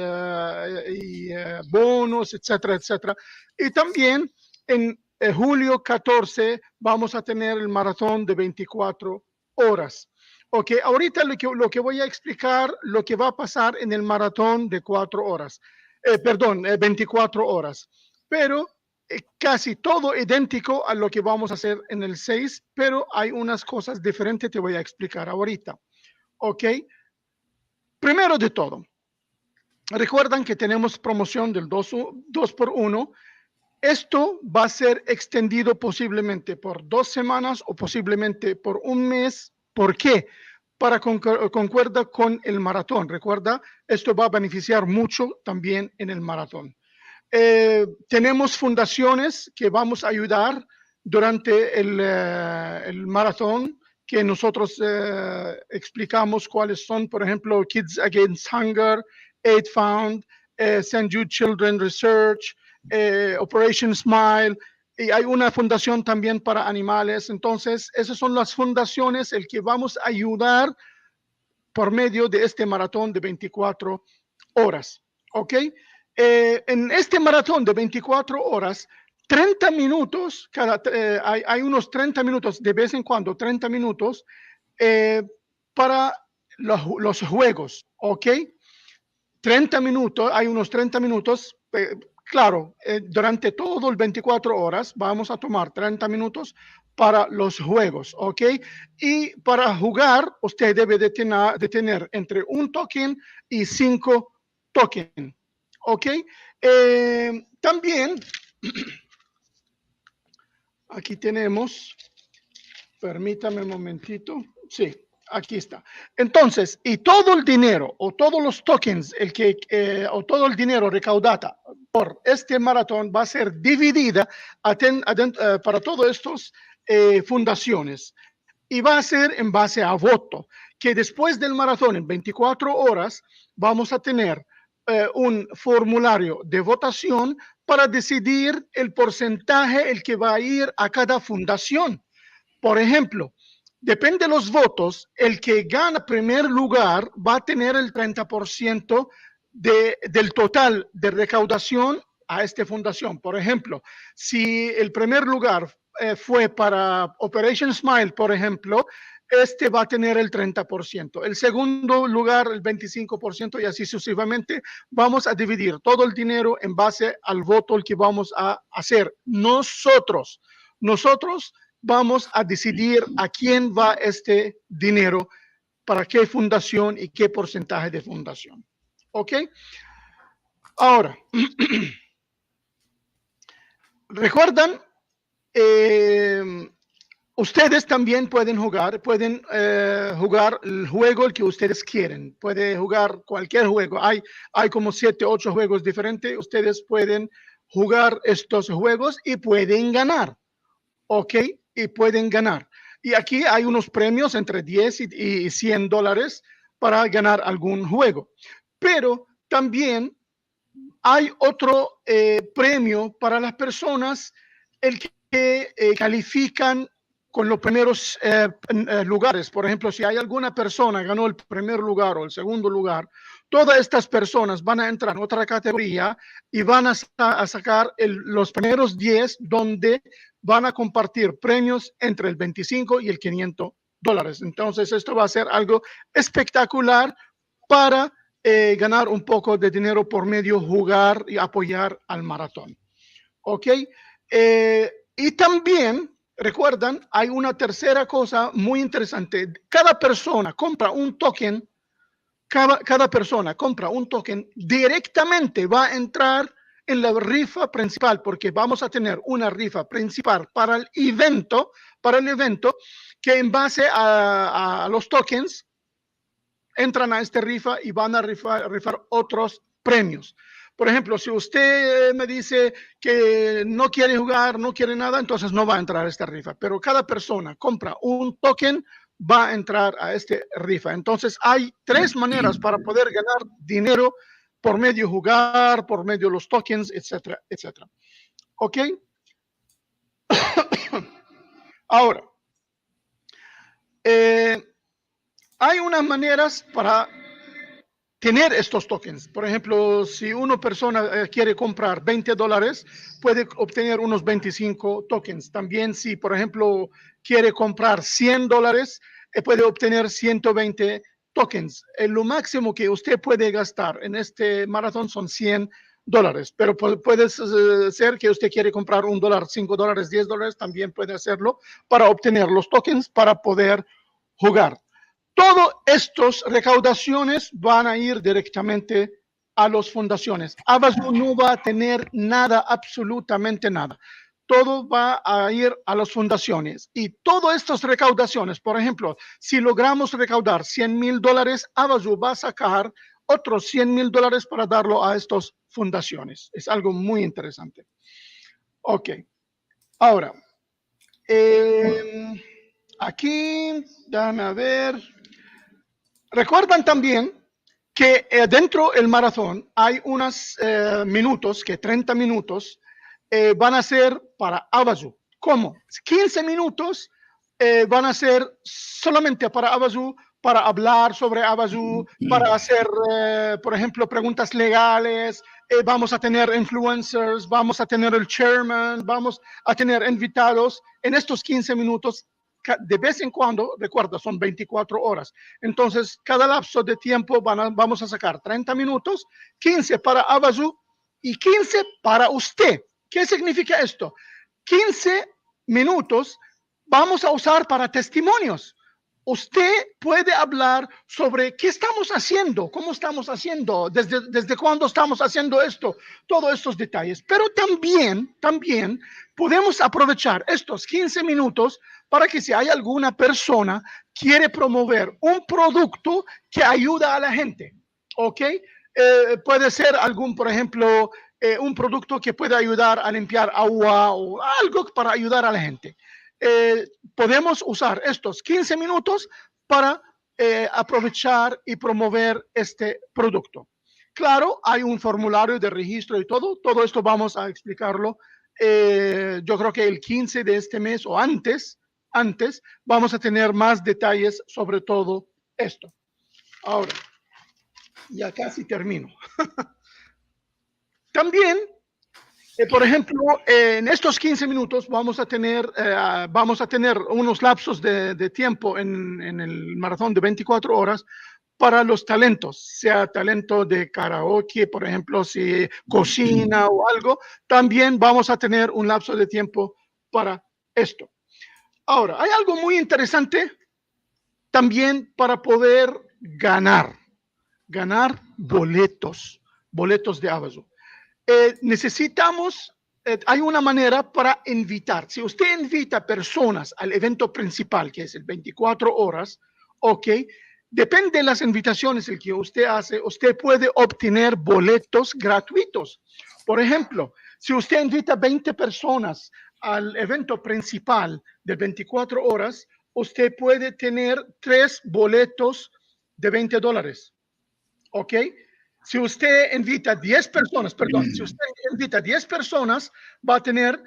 bonos, etcétera, etcétera. Y también en julio 14 vamos a tener el maratón de 24 horas. Ok, ahorita lo que voy a explicar, lo que va a pasar en el maratón de 4 horas, 24 horas, pero casi todo idéntico a lo que vamos a hacer en el 6, pero hay unas cosas diferentes, te voy a explicar ahorita. Ok, primero de todo, recuerdan que tenemos promoción del 2 por 1. Esto va a ser extendido posiblemente por 2 semanas o posiblemente por un mes. ¿Por qué? Para concuerda con el maratón. Recuerda, esto va a beneficiar mucho también en el maratón. Tenemos fundaciones que vamos a ayudar durante el maratón, que nosotros explicamos cuáles son, por ejemplo, Kids Against Hunger, Aid Fund, St. Jude Children Research, Operation Smile, y hay una fundación también para animales. Entonces, esas son las fundaciones el que vamos a ayudar por medio de este maratón de 24 horas. ¿Ok? En este maratón de 24 horas, 30 minutos, hay unos 30 minutos, de vez en cuando, 30 minutos para los juegos. ¿Ok? 30 minutos, hay unos 30 minutos, claro, durante todo el 24 horas vamos a tomar 30 minutos para los juegos, ¿ok? Y para jugar, usted debe de tener entre un token y 5 tokens, ¿ok? También, aquí tenemos, permítame un momentito, sí. Aquí está. Entonces, y todo el dinero o todos los tokens, o todo el dinero recaudado por este maratón va a ser dividida para todas estas fundaciones. Y va a ser en base a voto, que después del maratón en 24 horas vamos a tener un formulario de votación para decidir el porcentaje el que va a ir a cada fundación. Por ejemplo, depende de los votos, el que gana primer lugar va a tener el 30% del total de recaudación a esta fundación. Por ejemplo, si el primer lugar fue para Operation Smile, por ejemplo, este va a tener el 30%. El segundo lugar, el 25%, y así sucesivamente. Vamos a dividir todo el dinero en base al voto que vamos a hacer. Nosotros vamos a decidir a quién va este dinero, para qué fundación y qué porcentaje de fundación. ¿Ok? Ahora, ¿recuerdan? Ustedes también pueden jugar el juego el que ustedes quieren. Puede jugar cualquier juego. Hay como 7, 8 juegos diferentes. Ustedes pueden jugar estos juegos y pueden ganar. ¿Ok? Y pueden ganar. Y aquí hay unos premios entre 10 y $100 para ganar algún juego. Pero también hay otro premio para las personas el que califican con los primeros lugares. Por ejemplo, si hay alguna persona que ganó el primer lugar o el segundo lugar, todas estas personas van a entrar en otra categoría y van a sacar los primeros 10, donde van a compartir premios entre el 25 y el $500. Entonces, esto va a ser algo espectacular para ganar un poco de dinero por medio jugar y apoyar al maratón. ¿Ok? Y también, recuerdan, hay una tercera cosa muy interesante. Cada persona compra un token, cada persona compra un token, directamente va a entrar en la rifa principal, porque vamos a tener una rifa principal para el evento, que en base a los tokens entran a esta rifa y van a rifar otros premios. Por ejemplo, si usted me dice que no quiere jugar, no quiere nada, entonces no va a entrar a esta rifa. Pero cada persona compra un token, va a entrar a esta rifa. Entonces hay 3 maneras para poder ganar dinero por medio de jugar, por medio de los tokens, etcétera, etcétera. ¿Ok? Ahora, hay unas maneras para tener estos tokens. Por ejemplo, si una persona quiere comprar $20, puede obtener unos 25 tokens. También si, por ejemplo, quiere comprar $100, puede obtener 120 tokens. Lo máximo que usted puede gastar en este maratón son $100. Pero puede ser que usted quiere comprar $1, $5, $10, también puede hacerlo para obtener los tokens para poder jugar. Todas estas recaudaciones van a ir directamente a las fundaciones. Avazoo no va a tener nada, absolutamente nada. Todo va a ir a las fundaciones. Y todas estas recaudaciones, por ejemplo, si logramos recaudar $100,000, Avazoo va a sacar otros $100,000 para darlo a estas fundaciones. Es algo muy interesante. Ok. Ahora, aquí, déjame ver. Recuerdan también que dentro del maratón hay unos minutos, que 30 minutos van a ser para Avazoo. ¿Cómo? 15 minutos van a ser solamente para Avazoo, para hablar sobre Avazoo, para hacer, por ejemplo, preguntas legales. Vamos a tener influencers, vamos a tener el chairman, vamos a tener invitados. En estos 15 minutos, de vez en cuando, recuerda, son 24 horas. Entonces, cada lapso de tiempo vamos a sacar 30 minutos, 15 para Avazoo y 15 para usted. ¿Qué significa esto? 15 minutos vamos a usar para testimonios. Usted puede hablar sobre qué estamos haciendo, cómo estamos haciendo, desde cuándo estamos haciendo esto, todos estos detalles. Pero también podemos aprovechar estos 15 minutos para que si hay alguna persona que quiere promover un producto que ayuda a la gente, ¿ok? Puede ser por ejemplo, un producto que puede ayudar a limpiar agua o algo para ayudar a la gente. Podemos usar estos 15 minutos para aprovechar y promover este producto. Claro, hay un formulario de registro y todo esto vamos a explicarlo. Yo creo que el 15 de este mes o antes vamos a tener más detalles sobre todo esto. Ahora, ya casi termino. También Por ejemplo, en estos 15 minutos vamos a tener unos lapsos de tiempo en el maratón de 24 horas para los talentos, sea talento de karaoke, por ejemplo, si cocina o algo, también vamos a tener un lapso de tiempo para esto. Ahora, hay algo muy interesante también para poder ganar boletos de Avazoo. Necesitamos, hay una manera para invitar. Si usted invita personas al evento principal, que es el 24 horas, ok, depende de las invitaciones el que usted hace, usted puede obtener boletos gratuitos. Por ejemplo, si usted invita 20 personas al evento principal de 24 horas, usted puede tener 3 boletos de $20. ¿Ok? Si usted invita 10 personas, perdón, si usted invita 10 personas, va a tener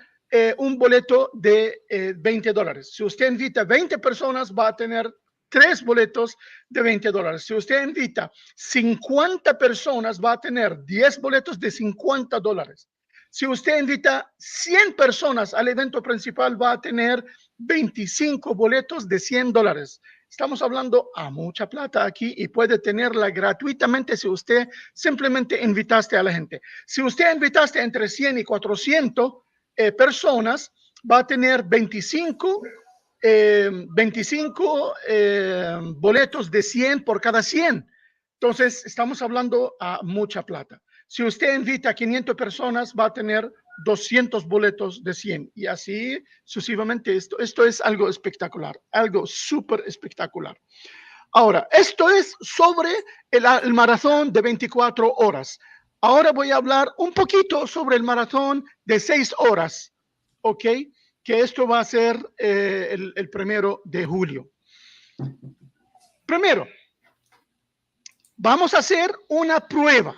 un boleto de $20. Si usted invita 20 personas, va a tener 3 boletos de $20. Si usted invita 50 personas, va a tener 10 boletos de $50. Si usted invita 100 personas al evento principal, va a tener 25 boletos de $100. Estamos hablando a mucha plata aquí y puede tenerla gratuitamente si usted simplemente invitaste a la gente. Si usted invitaste entre 100 y 400 personas, va a tener 25 boletos de 100 por cada 100. Entonces, estamos hablando a mucha plata. Si usted invita a 500 personas, va a tener 200 boletos de 100 y así sucesivamente. Esto es algo espectacular, algo súper espectacular. Ahora, esto es sobre el maratón de 24 horas. Ahora voy a hablar un poquito sobre el maratón de 6 horas, ¿ok? Que esto va a ser el 1 de julio. Primero, vamos a hacer una prueba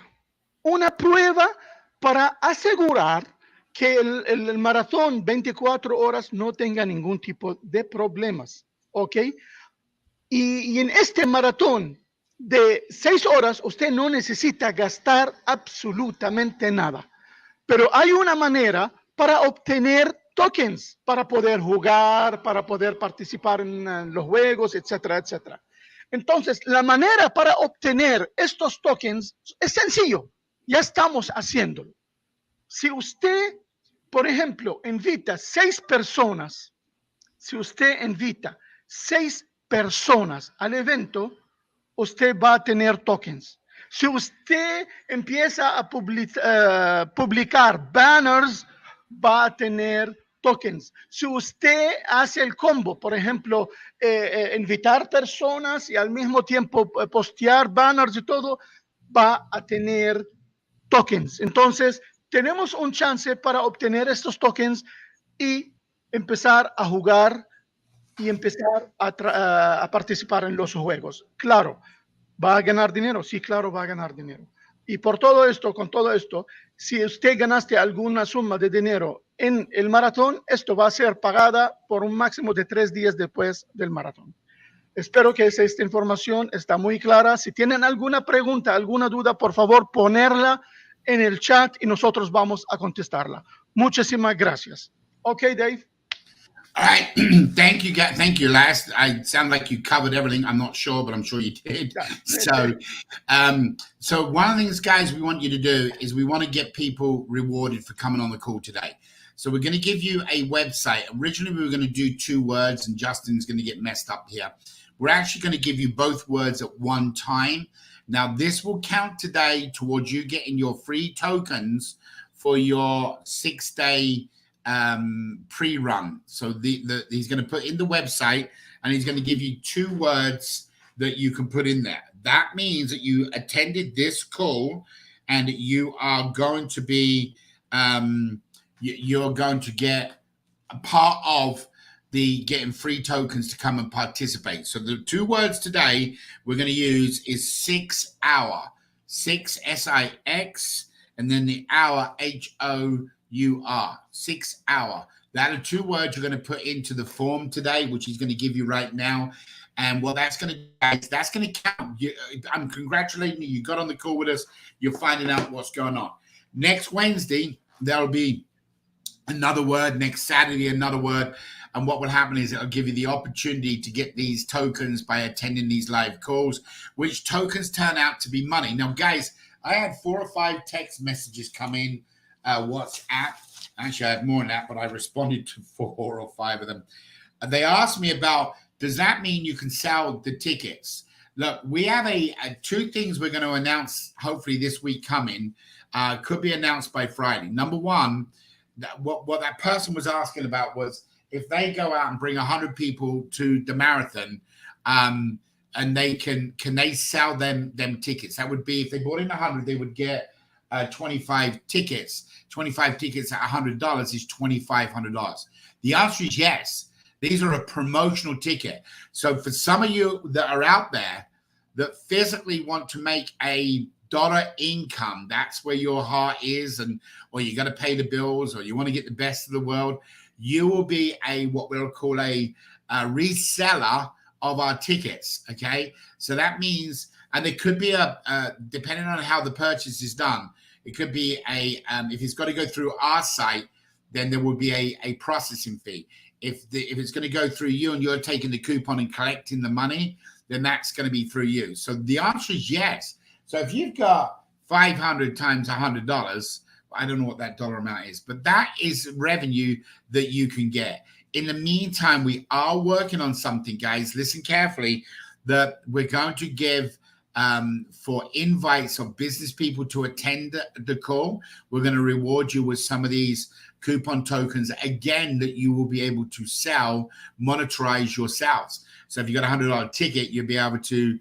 para asegurar que el maratón 24 horas no tenga ningún tipo de problemas, ¿ok? Y en este maratón de 6 horas, usted no necesita gastar absolutamente nada. Pero hay una manera para obtener tokens, para poder jugar, para poder participar en los juegos, etcétera, etcétera. Entonces, la manera para obtener estos tokens es sencillo. Ya estamos haciéndolo. Si usted, por ejemplo, invita 6 personas, si usted invita 6 personas al evento, usted va a tener tokens. Si usted empieza a publicar banners, va a tener tokens. Si usted hace el combo, por ejemplo, invitar personas y al mismo tiempo postear banners y todo, va a tener tokens. Entonces, tenemos un chance para obtener estos tokens y empezar a jugar y empezar a participar en los juegos. Claro, ¿va a ganar dinero? Sí, claro, va a ganar dinero. Y por todo esto, con todo esto, si usted ganaste alguna suma de dinero en el maratón, esto va a ser pagada por un máximo de 3 días después del maratón. Espero que esta información está muy clara. Si tienen alguna pregunta, alguna duda, por favor, ponerla en el chat y nosotros vamos a contestarla. Muchísimas gracias. Ok, Dave.
All right. Thank you. Thank you, Last. I sound like you covered everything. I'm not sure, but I'm sure you did. So, so one of the things, guys, we want you to do is we want to get people rewarded for coming on the call today. So we're going to give you a website. Originally, we were going to do 2 words, and Justin's going to get messed up here. We're actually going to give you both words at one time. Now, this will count today towards you getting your free tokens for your 6-day pre-run. So he's going to put in the website, and he's going to give you 2 words that you can put in there. That means that you attended this call, and you are going to be you're going to get a part of the getting free tokens to come and participate. So the 2 words today we're going to use is 6 hour, 6 SIX, and then the hour HOUR, 6 hour. That are 2 words you're going to put into the form today, which he's going to give you right now. And what that's going to count. I'm congratulating you. You got on the call with us. You're finding out what's going on. Next Wednesday, there'll be another word next Saturday, another word. And what will happen is it'll give you the opportunity to get these tokens by attending these live calls, which tokens turn out to be money. Now, guys, I had 4 or 5 text messages come in WhatsApp. Actually, I had more than that, but I responded to 4 or 5 of them. They asked me about, does that mean you can sell the tickets? Look, we have 2 things we're going to announce hopefully this week coming. Could be announced by Friday. Number one, what that person was asking about was, if they go out and bring 100 people to the marathon, and they can they sell them tickets? That would be, if they bought in 100, they would get 25 tickets. 25 tickets at $100 is $2,500. The answer is yes. These are a promotional ticket. So for some of you that are out there that physically want to make a dollar income, that's where your heart is, or you got to pay the bills, or you want to get the best of the world, you will be what we'll call a reseller of our tickets. Okay, so that means, and it could be depending on how the purchase is done, it could be if it's got to go through our site, then there will be a processing fee. If it's going to go through you and you're taking the coupon and collecting the money, then that's going to be through you. So the answer is yes. So if you've got 500 times $100, I don't know what that dollar amount is, but that is revenue that you can get. In the meantime, we are working on something, guys. Listen carefully, that we're going to give for invites of business people to attend the call. We're going to reward you with some of these coupon tokens, again, that you will be able to sell, monetize yourselves. So if you got a $100 ticket, you'll be able to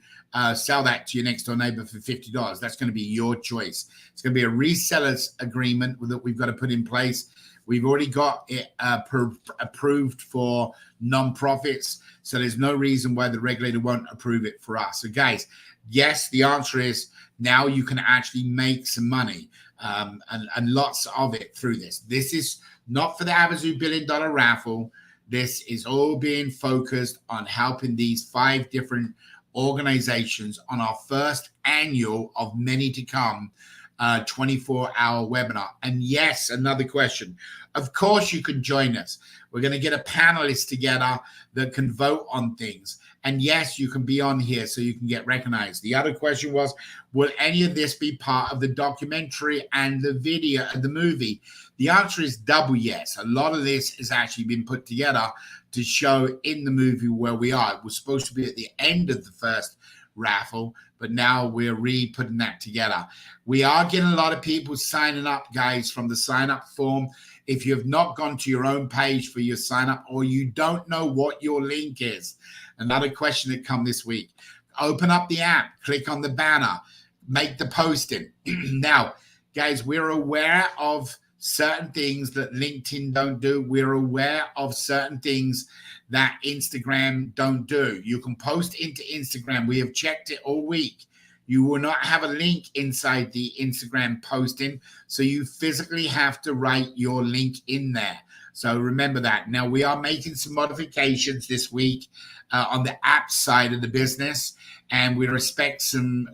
sell that to your next door neighbor for $50. That's going to be your choice. It's going to be a reseller's agreement that we've got to put in place. We've already got it approved for nonprofits, so there's no reason why the regulator won't approve it for us. So guys, yes, the answer is now you can actually make some money, and lots of it through this. This is not for the Avazoo Billion Dollar Raffle. This is all being focused on helping these 5 different organizations on our first annual of many to come 24-hour webinar. And yes, another question. Of course, you can join us. We're going to get a panelist together that can vote on things. And yes, you can be on here so you can get recognized. The other question was, will any of this be part of the documentary and the video and the movie? The answer is double yes. A lot of this has actually been put together to show in the movie where we are. It was supposed to be at the end of the first raffle, but now we're putting that together. We are getting a lot of people signing up, guys, from the sign up form. If you have not gone to your own page for your sign up, or you don't know what your link is, another question that come this week, open up the app, click on the banner, make the posting. Now, guys, we're aware of certain things that LinkedIn don't do. We're aware of certain things that Instagram don't do. You can post into Instagram. We have checked it all week. You will not have a link inside the Instagram posting, so you physically have to write your link in there. So remember that. Now, we are making some modifications this week on the app side of the business, and we respect some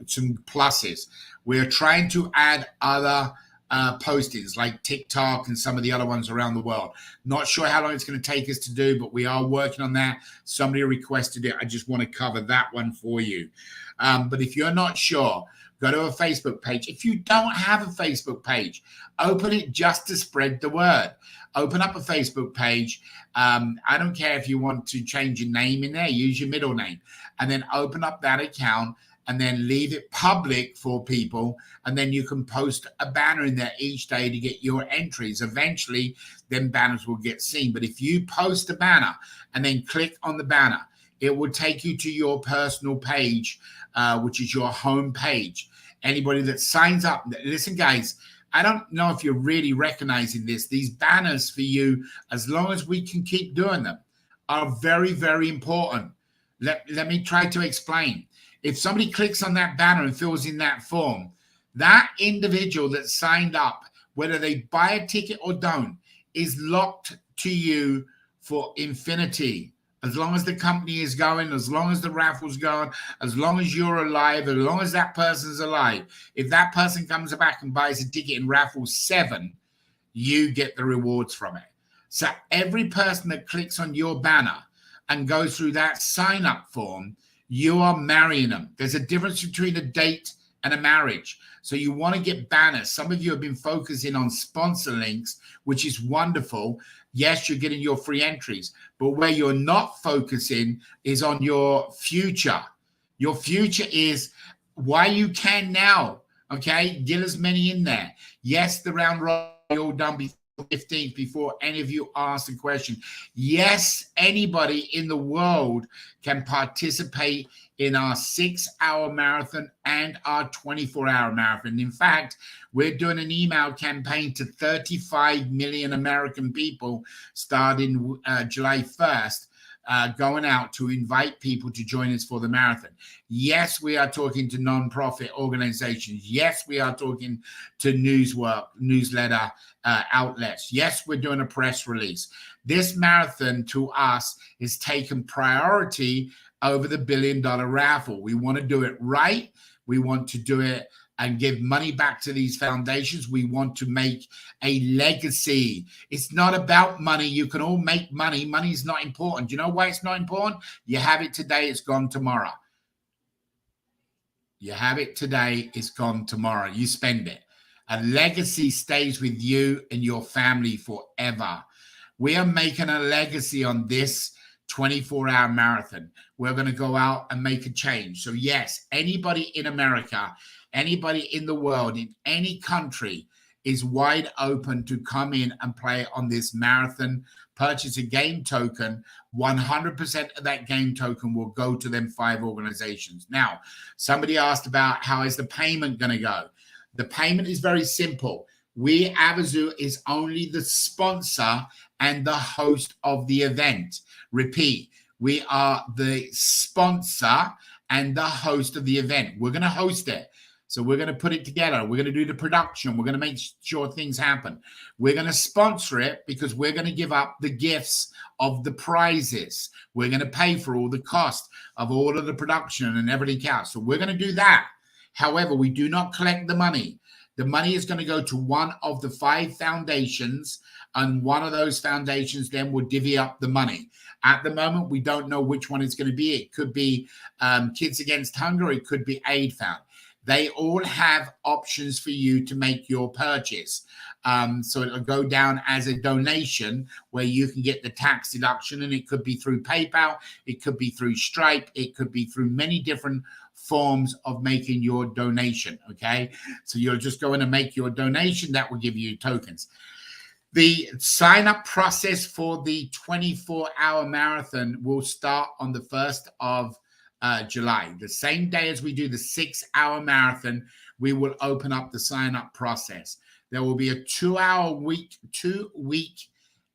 pluses. We're trying to add other postings like TikTok and some of the other ones around the world. Not sure how long it's going to take us to do, but we are working on that. Somebody requested it. I just want to cover that one for you. But if you're not sure, go to a Facebook page. If you don't have a Facebook page, open it just to spread the word. Open up a Facebook page. I don't care if you want to change your name in there, use your middle name, and then open up that account and then leave it public for people. And then you can post a banner in there each day to get your entries. Eventually, then banners will get seen. But if you post a banner and then click on the banner, it will take you to your personal page, which is your home page. Anybody that signs up, listen, guys, I don't know if you're really recognizing this. These banners for you, as long as we can keep doing them, are very, very important. Let me try to explain. If somebody clicks on that banner and fills in that form, that individual that signed up, whether they buy a ticket or don't, is locked to you for infinity. As long as the company is going, as long as the raffle's going, as long as you're alive, as long as that person's alive. If that person comes back and buys a ticket in raffle 7, you get the rewards from it. So every person that clicks on your banner and goes through that sign-up form, you are marrying them. There's a difference between a date and a marriage. So you want to get banners. Some of you have been focusing on sponsor links, which is wonderful. Yes, you're getting your free entries, but where you're not focusing is on your future. Your future is why you can now. Okay, get as many in there. Yes, the round robin all done before 15th, before any of you ask a question. Yes, anybody in the world can participate in our 6-hour marathon and our 24-hour marathon. In fact, we're doing an email campaign to 35 million American people starting July 1st. Going out to invite people to join us for the marathon. Yes, we are talking to nonprofit organizations. Yes, we are talking to newsletter outlets. Yes, we're doing a press release. This marathon to us is taken priority over the $1 billion raffle. We want to do it right. We want to do it and give money back to these foundations. We want to make a legacy. It's not about money. You can all make money. Money is not important. Do you know why it's not important? You have it today, it's gone tomorrow. You have it today, it's gone tomorrow. You spend it. A legacy stays with you and your family forever. We are making a legacy on this 24-hour marathon. We're going to go out and make a change. So yes, anybody in America, anybody in the world, in any country is wide open to come in and play on this marathon, purchase a game token. 100% of that game token will go to them 5 organizations. Now, somebody asked about how is the payment going to go? The payment is very simple. We, Avazoo, is only the sponsor and the host of the event. Repeat, we are the sponsor and the host of the event. We're going to host it. So we're going to put it together. We're going to do the production. We're going to make sure things happen. We're going to sponsor it because we're going to give up the gifts of the prizes. We're going to pay for all the cost of all of the production and everything else. So we're going to do that. However, we do not collect the money. The money is going to go to one of the 5 foundations, and one of those foundations then will divvy up the money. At the moment, we don't know which one it's going to be. It could be Kids Against Hunger. It could be Aid Found. They all have options for you to make your purchase. So it'll go down as a donation where you can get the tax deduction, and it could be through PayPal. It could be through Stripe. It could be through many different forms of making your donation. Okay. So you'll just go in and make your donation. That will give you tokens. The sign-up process for the 24-hour marathon will start on the 1st of July. The same day as we do the 6-hour marathon, we will open up the sign-up process. There will be a 2-week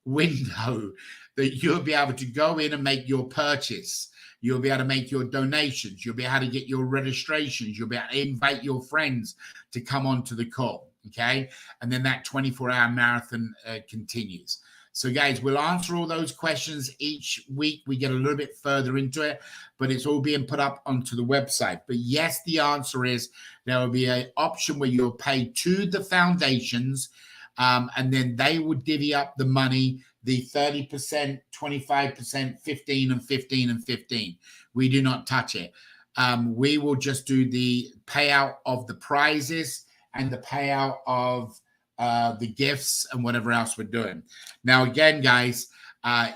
window that you'll be able to go in and make your purchase. You'll be able to make your donations. You'll be able to get your registrations. You'll be able to invite your friends to come onto the call, okay? And then that 24-hour marathon continues. So, guys, we'll answer all those questions each week. We get a little bit further into it, but it's all being put up onto the website. But, yes, the answer is there will be an option where you'll pay to the foundations, and then they would divvy up the money, the 30%, 25%, 15 and 15 and 15. We do not touch it. We will just do the payout of the prizes and the payout of the gifts and whatever else we're doing. Now, again, guys,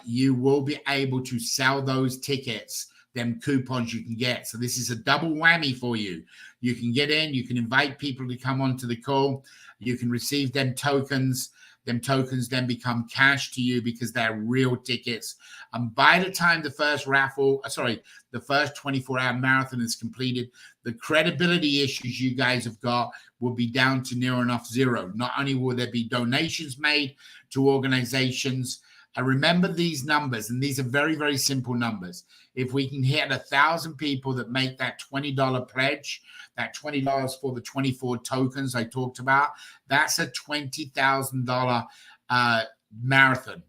you will be able to sell those tickets, them coupons you can get. So this is a double whammy for you. You can get in, you can invite people to come onto the call. You can receive them tokens. Them tokens then become cash to you because they're real tickets. And by the time the first the first 24-hour marathon is completed, the credibility issues you guys have got will be down to near enough zero. Not only will there be donations made to organizations, remember these numbers, and these are very, very simple numbers. If we can hit 1,000 people that make that $20 pledge, that $20 for the 24 tokens I talked about, that's a $20,000 marathon.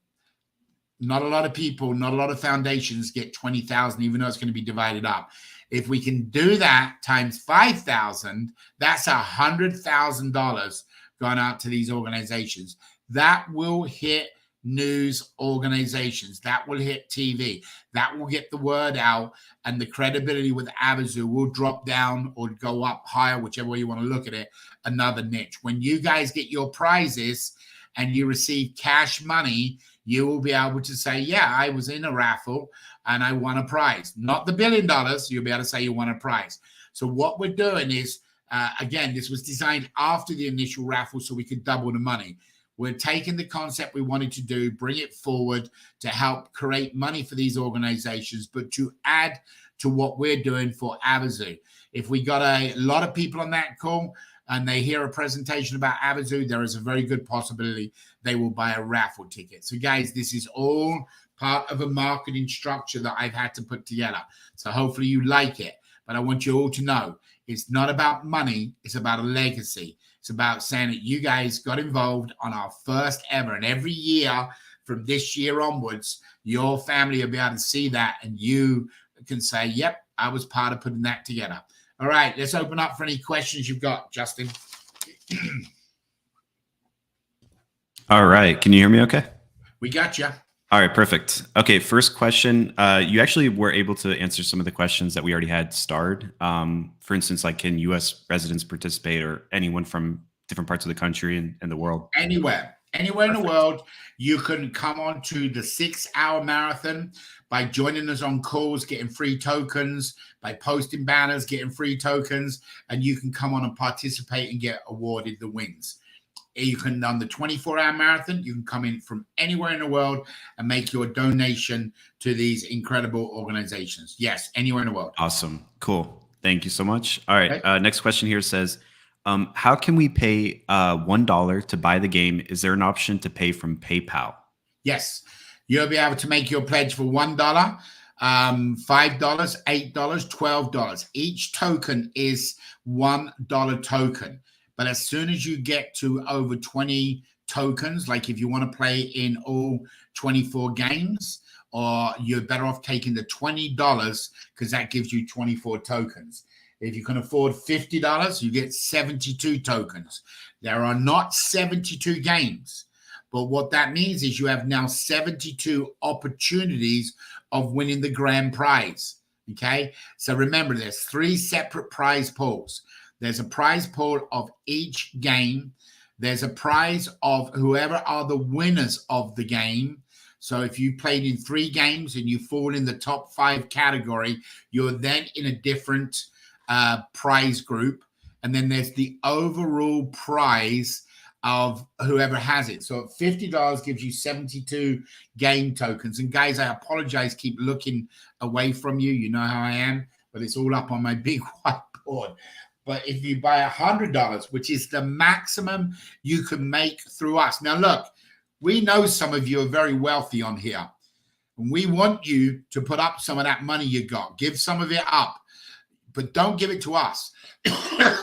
Not a lot of people, not a lot of foundations get 20,000, even though it's going to be divided up. If we can do that times 5,000, that's $100,000 gone out to these organizations. that will hit news organizations, that will hit TV, that will get the word out, and the credibility with Avazoo will drop down or go up higher, whichever way you want to look at it, another niche. When you guys get your prizes and you receive cash money, you will be able to say, yeah, I was in a raffle and I won a prize. Not the $1 billion. You'll be able to say you won a prize. So what we're doing is, again, this was designed after the initial raffle so we could double the money. We're taking the concept we wanted to do, bring it forward to help create money for these organizations, but to add to what we're doing for Avazoo. If we got a lot of people on that call and they hear a presentation about Avazoo, there is a very good possibility they will buy a raffle ticket. So guys, this is all part of a marketing structure that I've had to put together. So hopefully you like it. But I want you all to know it's not about money. It's about a legacy. It's about saying that you guys got involved on our first ever. And every year from this year onwards, your family will be able to see that. And you can say, yep, I was part of putting that together. All right, let's open up for any questions you've got, Justin.
All right. Can you hear me okay?
We got you.
All right, perfect. Okay, first question. You actually were able to answer some of the questions that we already had starred. For instance, like, can U.S. residents participate, or anyone from different parts of the country and the world?
Anywhere in the world, you can come on to the 6-hour marathon by joining us on calls, getting free tokens, by posting banners, getting free tokens, and you can come on and participate and get awarded the wins. You can, on the 24-hour marathon, you can come in from anywhere in the world and make your donation to these incredible organizations. Yes, anywhere in the world.
Awesome. Cool. Thank you so much. All right.
Okay.
Next question here says, how can we pay $1 to buy the game? Is there an option to pay from PayPal?
Yes. You'll be able to make your pledge for $1, $5, $8, $12. Each token is $1 token. But as soon as you get to over 20 tokens, like if you want to play in all 24 games, or you're better off taking the $20 because that gives you 24 tokens. If you can afford $50, you get 72 tokens. There are not 72 games, but what that means is you have now 72 opportunities of winning the grand prize. Okay, so remember, there's 3 separate prize pools. There's a prize pool of each game. There's a prize of whoever are the winners of the game. So if you played in 3 games and you fall in the top 5 category, you're then in a different prize group. And then there's the overall prize of whoever has it. So $50 gives you 72 game tokens. And guys, I apologize, keep looking away from you. You know how I am, but it's all up on my big whiteboard. But if you buy $100, which is the maximum you can make through us. Now, look, we know some of you are very wealthy on here. And we want you to put up some of that money you got. Give some of it up. But don't give it to us.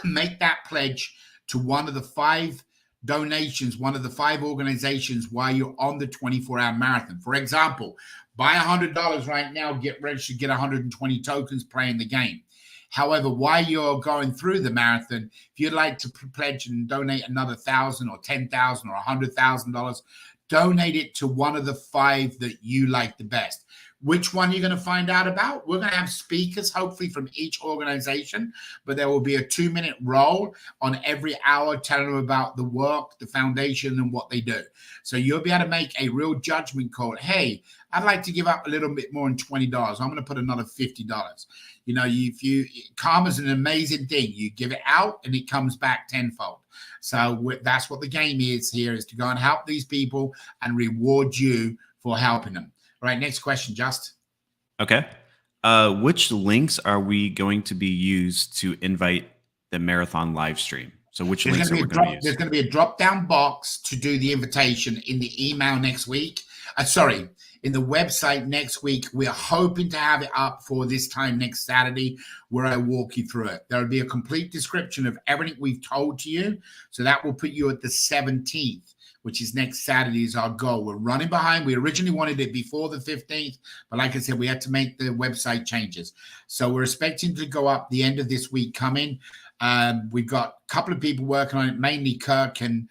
Make that pledge to one of the 5 donations, one of the 5 organizations while you're on the 24-hour marathon. For example, buy $100 right now, get registered, get 120 tokens playing the game. However, while you're going through the marathon, if you'd like to pledge and donate another $1,000 or $10,000 or $100,000, donate it to one of the 5 that you like the best. Which one you're going to find out about? We're going to have speakers, hopefully from each organization, but there will be a 2-minute roll on every hour telling them about the work, the foundation, and what they do. So you'll be able to make a real judgment call. Hey, I'd like to give up a little bit more than $20. I'm going to put another $50. You know, karma's an amazing thing. You give it out and it comes back tenfold. So that's what the game is here, is to go and help these people and reward you for helping them. All right, next question, Just.
Okay. Which links are we going to be used to invite the marathon live stream? So which links are we going to use?
There's going to be a drop-down box to do the invitation in the email next week. In the website next week. We are hoping to have it up for this time next Saturday, where I walk you through it. There will be a complete description of everything we've told to you. So that will put you at the 17th, which is next Saturday is our goal. We're running behind. We originally wanted it before the 15th, but like I said, we had to make the website changes. So we're expecting to go up the end of this week coming. We've got a couple of people working on it, mainly Kirk and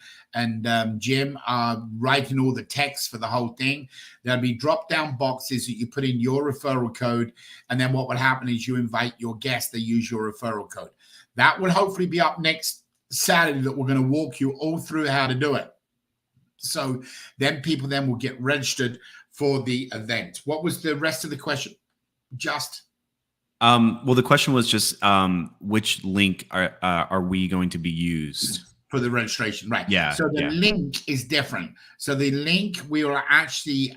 Jim are writing all the text for the whole thing. There'll be drop-down boxes that you put in your referral code, and then what will happen is you invite your guests to use your referral code. That will hopefully be up next Saturday, that we're going to walk you all through how to do it. So then people then will get registered for the event. What was the rest of the question?
Well, the question was just which link are we going to be used
for the registration, right?
Yeah.
So the link is different. So the link, we will actually,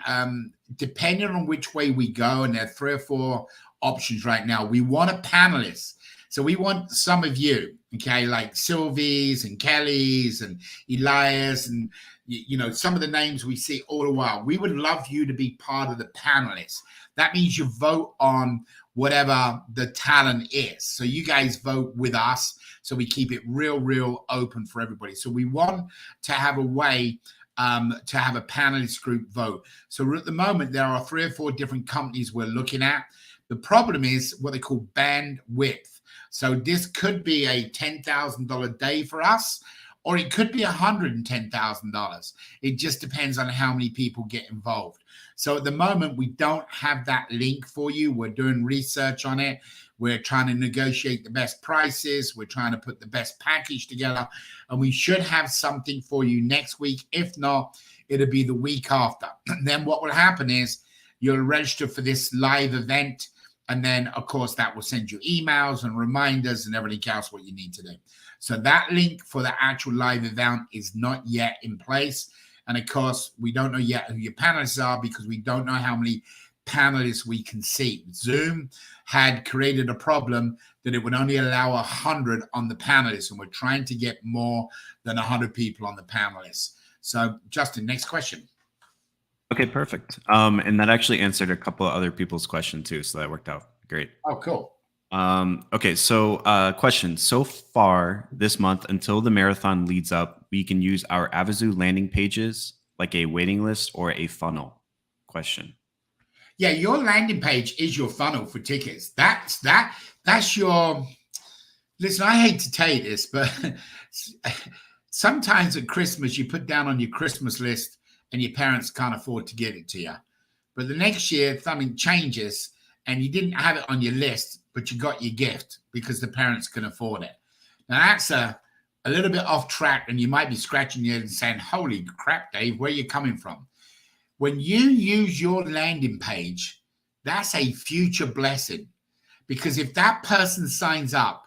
depending on which way we go, and there are 3 or 4 options right now. We want a panelist. So we want some of you, okay, like Sylvie's and Kelly's and Elias and, you know, some of the names we see all the while. We would love you to be part of the panelists. That means you vote on whatever the talent is. So you guys vote with us. So we keep it real open for everybody. So we want to have a way to have a panelist group vote. So at the moment, there are 3 or 4 different companies we're looking at. The problem is what they call bandwidth. So this could be a $10,000 day for us, or it could be $110,000. It just depends on how many people get involved. So at the moment, we don't have that link for you. We're doing research on it. We're trying to negotiate the best prices. We're trying to put the best package together. And we should have something for you next week. If not, it'll be the week after. And then what will happen is you'll register for this live event. And then, of course, that will send you emails and reminders and everything else what you need to do. So that link for the actual live event is not yet in place. And, of course, we don't know yet who your panelists are because we don't know how many panelists we can see. Zoom had created a problem that it would only allow 100 on the panelists, and we're trying to get more than 100 people on the panelists. So, Justin, next question.
Okay, perfect. And that actually answered a couple of other people's questions too, so that worked out great.
Oh, cool.
Okay, so question. So far this month, until the marathon leads up, we can use our Avazoo landing pages like a waiting list or a funnel? Question.
Yeah, your landing page is your funnel for tickets. That's your. Listen, I hate to tell you this, but sometimes at Christmas you put down on your Christmas list and your parents can't afford to give it to you. But the next year something changes and you didn't have it on your list, but you got your gift because the parents can afford it. Now that's a little bit off track, and you might be scratching your head and saying, holy crap, Dave, where are you coming from? When you use your landing page, that's a future blessing, because if that person signs up,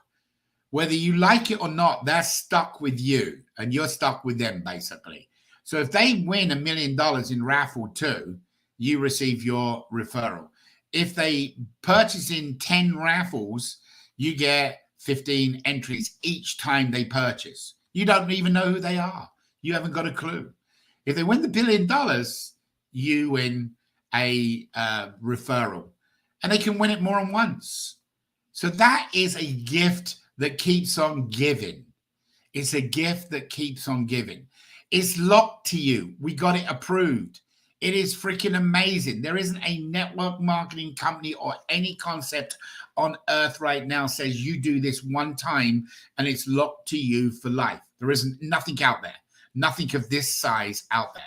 whether you like it or not, they're stuck with you and you're stuck with them basically. So if they win $1 million in raffle 2, you receive your referral. If they purchase in 10 raffles, you get 15 entries each time they purchase. You don't even know who they are. You haven't got a clue. If they win the $1 billion, you win a referral, and they can win it more than once. So that is a gift that keeps on giving. It's a gift that keeps on giving. It's locked to you. We got it approved. It is freaking amazing. There isn't a network marketing company or any concept on earth right now says you do this one time and it's locked to you for life. There isn't nothing out there, nothing of this size out there.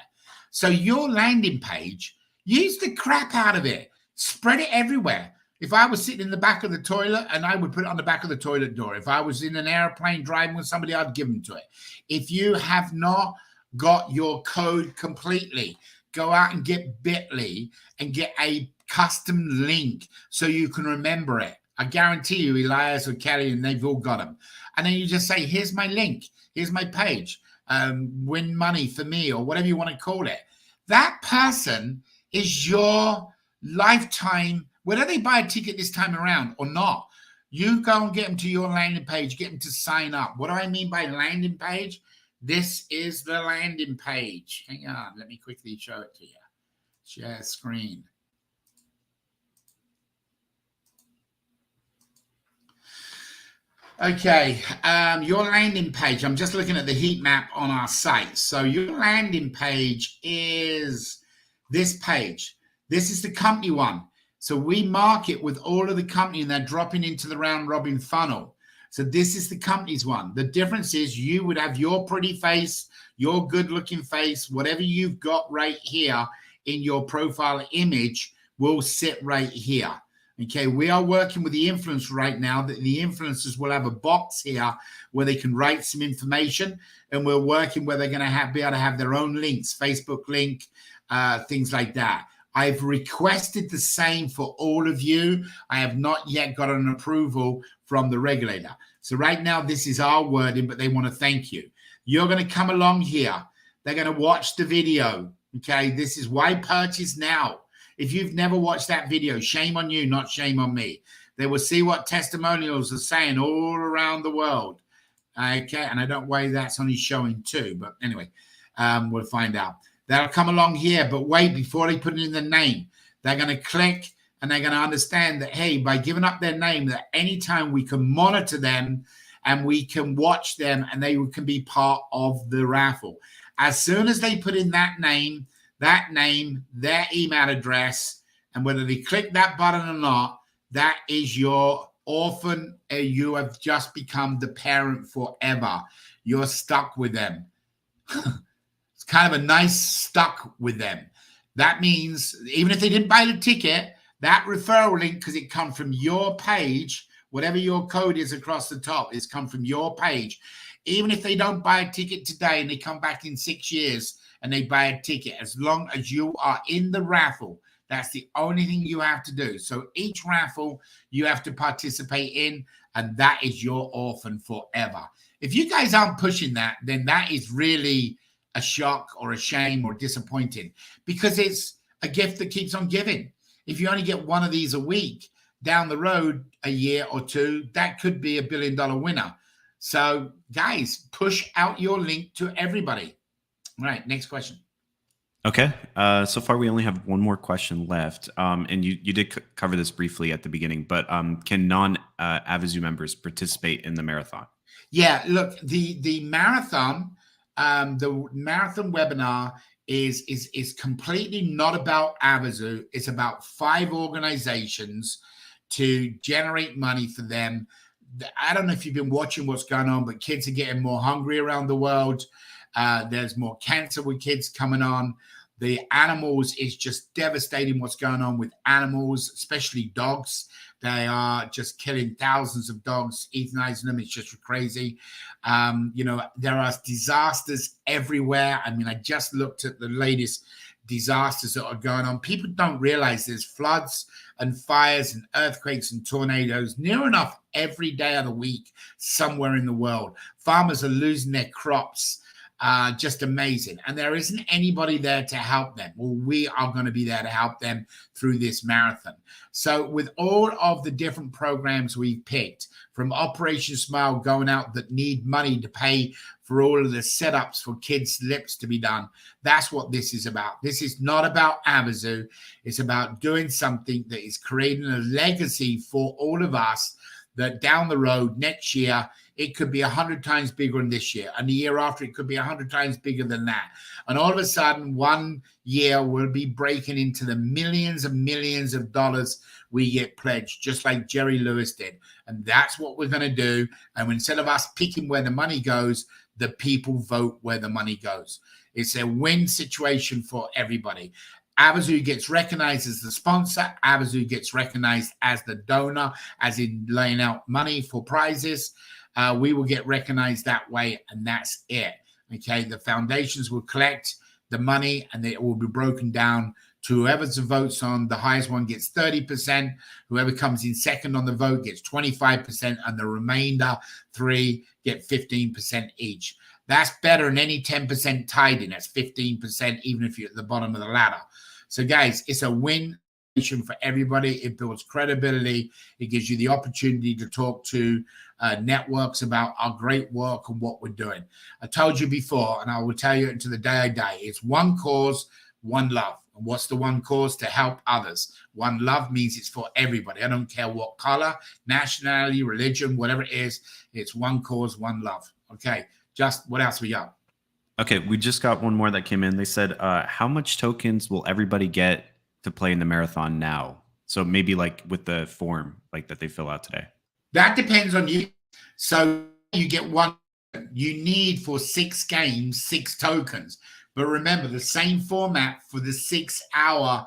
So your landing page, use the crap out of it. Spread it everywhere. If I was sitting in the back of the toilet, and I would put it on the back of the toilet door. If I was in an airplane driving with somebody, I'd give them to it. If you have not got your code completely, go out and get Bitly and get a custom link so you can remember it. I guarantee you, Elias or Kelly, and they've all got them. And then you just say, here's my link. Here's my page. Win money for me, or whatever you want to call it. That person is your lifetime, whether they buy a ticket this time around or not. You go and get them to your landing page, get them to sign up. What do I mean by landing page? This is the landing page. Hang on, let me quickly show it to you. Share screen. Okay, your landing page. I'm just looking at the heat map on our site. So your landing page is this page. This is the company one. So we market with all of the company, and they're dropping into the round robin funnel. So this is the company's one. The difference is you would have your pretty face, your good looking face, whatever you've got right here in your profile image will sit right here. Okay, we are working with the influencers right now. The influencers will have a box here where they can write some information, and we're working where they're going to be able to have their own links, Facebook link, things like that. I've requested the same for all of you. I have not yet got an approval from the regulator. So right now, this is our wording, but they want to thank you. You're going to come along here. They're going to watch the video. Okay, this is why purchase now. If you've never watched that video, shame on you, not shame on me. They will see what testimonials are saying all around the world. Okay, and I don't know why that's only showing two, but anyway, we'll find out. They'll come along here, but wait, before they put it in the name, they're going to click and they're going to understand that, hey, by giving up their name, that anytime we can monitor them and we can watch them and they can be part of the raffle. As soon as they put in that name, their email address, and whether they click that button or not, that is your orphan. You have just become the parent forever. You're stuck with them. It's kind of a nice stuck with them. That means even if they didn't buy the ticket, that referral link, because it comes from your page, whatever your code is across the top, it's come from your page. Even if they don't buy a ticket today and they come back in 6 years and they buy a ticket, as long as you are in the raffle, that's the only thing you have to do. So each raffle you have to participate in, and that is your orphan forever. If you guys aren't pushing that, then that is really a shock or a shame or disappointing, because it's a gift that keeps on giving. If you only get one of these a week, down the road, a year or two, that could be $1 billion winner. So guys, push out your link to everybody. All right, next question.
Okay. So far, we only have one more question left. And you did cover this briefly at the beginning, but can non-Avazoo members participate in the marathon?
Yeah, look, the marathon webinar is completely not about Avazoo. It's about 5 organizations to generate money for them. I don't know if you've been watching what's going on, but kids are getting more hungry around the world. There's more cancer with kids coming on. The animals, is just devastating what's going on with animals, especially dogs. They are just killing thousands of dogs, euthanizing them. It's just crazy. There are disasters everywhere. I mean, I just looked at the latest disasters that are going on. People don't realize there's floods and fires and earthquakes and tornadoes near enough every day of the week somewhere in the world. Farmers are losing their crops. Just amazing. And there isn't anybody there to help them. Well, we are going to be there to help them through this marathon. So with all of the different programs we've picked, from Operation Smile going out that need money to pay for all of the setups for kids' lips to be done, that's what this is about. This is not about Avazoo. It's about doing something that is creating a legacy for all of us, that down the road next year, it could be 100 times bigger than this year. And the year after, it could be 100 times bigger than that. And all of a sudden, one year we'll be breaking into the millions and millions of dollars we get pledged, just like Jerry Lewis did. And that's what we're going to do. And instead of us picking where the money goes, the people vote where the money goes. It's a win situation for everybody. Avazoo gets recognized as the sponsor. Avazoo gets recognized as the donor, as in laying out money for prizes. We will get recognized that way, and that's it. Okay, the foundations will collect the money, and it will be broken down to whoever's the votes on. The highest one gets 30%. Whoever comes in second on the vote gets 25%, and the remainder 3 get 15% each. That's better than any 10% tied in. That's 15%, even if you're at the bottom of the ladder. So, guys, it's a win for everybody. It builds credibility. It gives you the opportunity to talk to networks about our great work and what we're doing. I told you before, and I will tell you until the day I die, it's one cause, one love. And what's the one cause? To help others. One love means it's for everybody. I don't care what color, nationality, religion, whatever it is. It's one cause, one love. Okay, just what else we got?
Okay, we just got one more that came in. They said, how much tokens will everybody get to play in the marathon now? So maybe like with the form like that they fill out today.
That depends on you So you get one. You need for 6 games 6 tokens. But remember, the same format for the 6-hour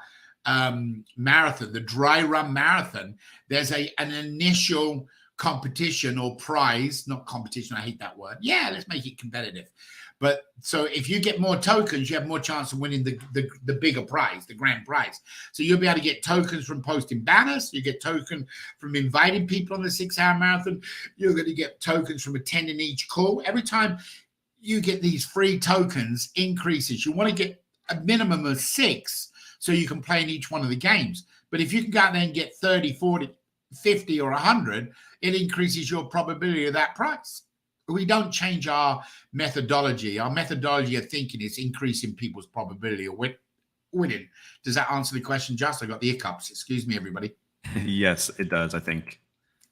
marathon, the dry run marathon. There's an initial competition or prize, not competition. I hate that word. Yeah, let's make it competitive. But so if you get more tokens, you have more chance of winning the bigger prize, the grand prize. So you'll be able to get tokens from posting banners. You get token from inviting people on the 6-hour marathon. You're going to get tokens from attending each call. Every time you get these free tokens increases. You want to get a minimum of 6 so you can play in each one of the games. But if you can go out there and get 30, 40, 50 or 100, it increases your probability of that prize. We don't change our methodology. Our methodology of thinking is increasing people's probability of winning. Does that answer the question, Just? I got the hiccups. Excuse me, everybody.
Yes, it does, I think.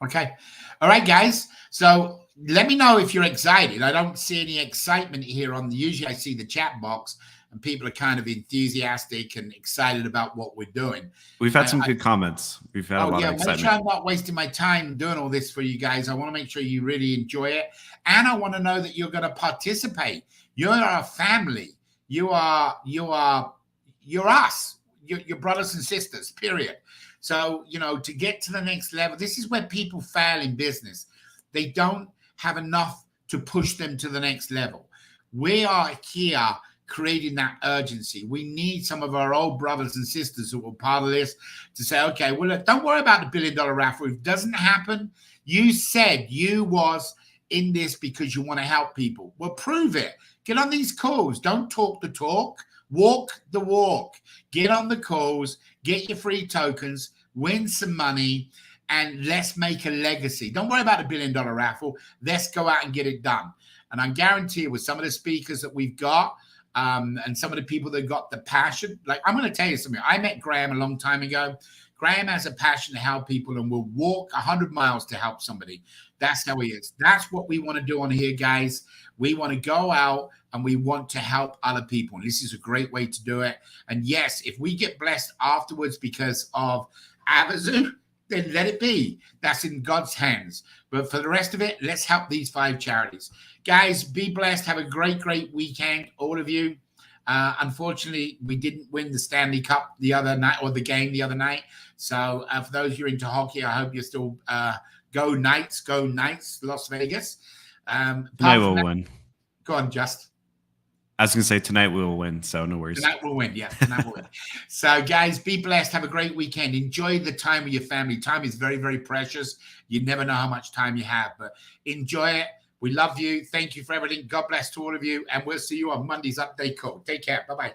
Okay. All right, guys. So let me know if you're excited. I don't see any excitement here usually I see the chat box and people are kind of enthusiastic and excited about what we're doing.
We've had some good comments. We've had a lot of excitement.
Make sure I'm not wasting my time doing all this for you guys. I want to make sure you really enjoy it. And I want to know that you're going to participate. You're our family. You're us. You're brothers and sisters, period. So, to get to the next level, this is where people fail in business. They don't have enough to push them to the next level. We are here creating that urgency. We need some of our old brothers and sisters who were part of this to say, okay, well, look, don't worry about the $1 billion raffle. If it doesn't happen, you said you was in this because you want to help people. Well, prove it. Get on these calls. Don't talk the talk. Walk the walk. Get on the calls. Get your free tokens. Win some money. And let's make a legacy. Don't worry about the $1 billion raffle. Let's go out and get it done. And I guarantee with some of the speakers that we've got, and some of the people that got the passion, like I'm going to tell you something. I met Graham a long time ago. Graham has a passion to help people and will walk 100 miles to help somebody. That's how he is. That's what we want to do on here, guys. We want to go out and we want to help other people. And this is a great way to do it. And yes, if we get blessed afterwards because of Avazoo, then let it be. That's in God's hands. But for the rest of it, let's help these 5 charities. Guys, be blessed. Have a great, great weekend, all of you. Unfortunately, we didn't win the Stanley Cup the other night or the game the other night. So for those of you into hockey, I hope you still go Knights, Las Vegas.
Tonight we'll win.
Go on, Just.
I was going to say tonight we will win, so no worries.
Tonight we'll win, yeah. Tonight we'll win. So, guys, be blessed. Have a great weekend. Enjoy the time with your family. Time is very, very precious. You never know how much time you have, but enjoy it. We love you. Thank you for everything. God bless to all of you, and we'll see you on Monday's update call. Take care. Bye-bye.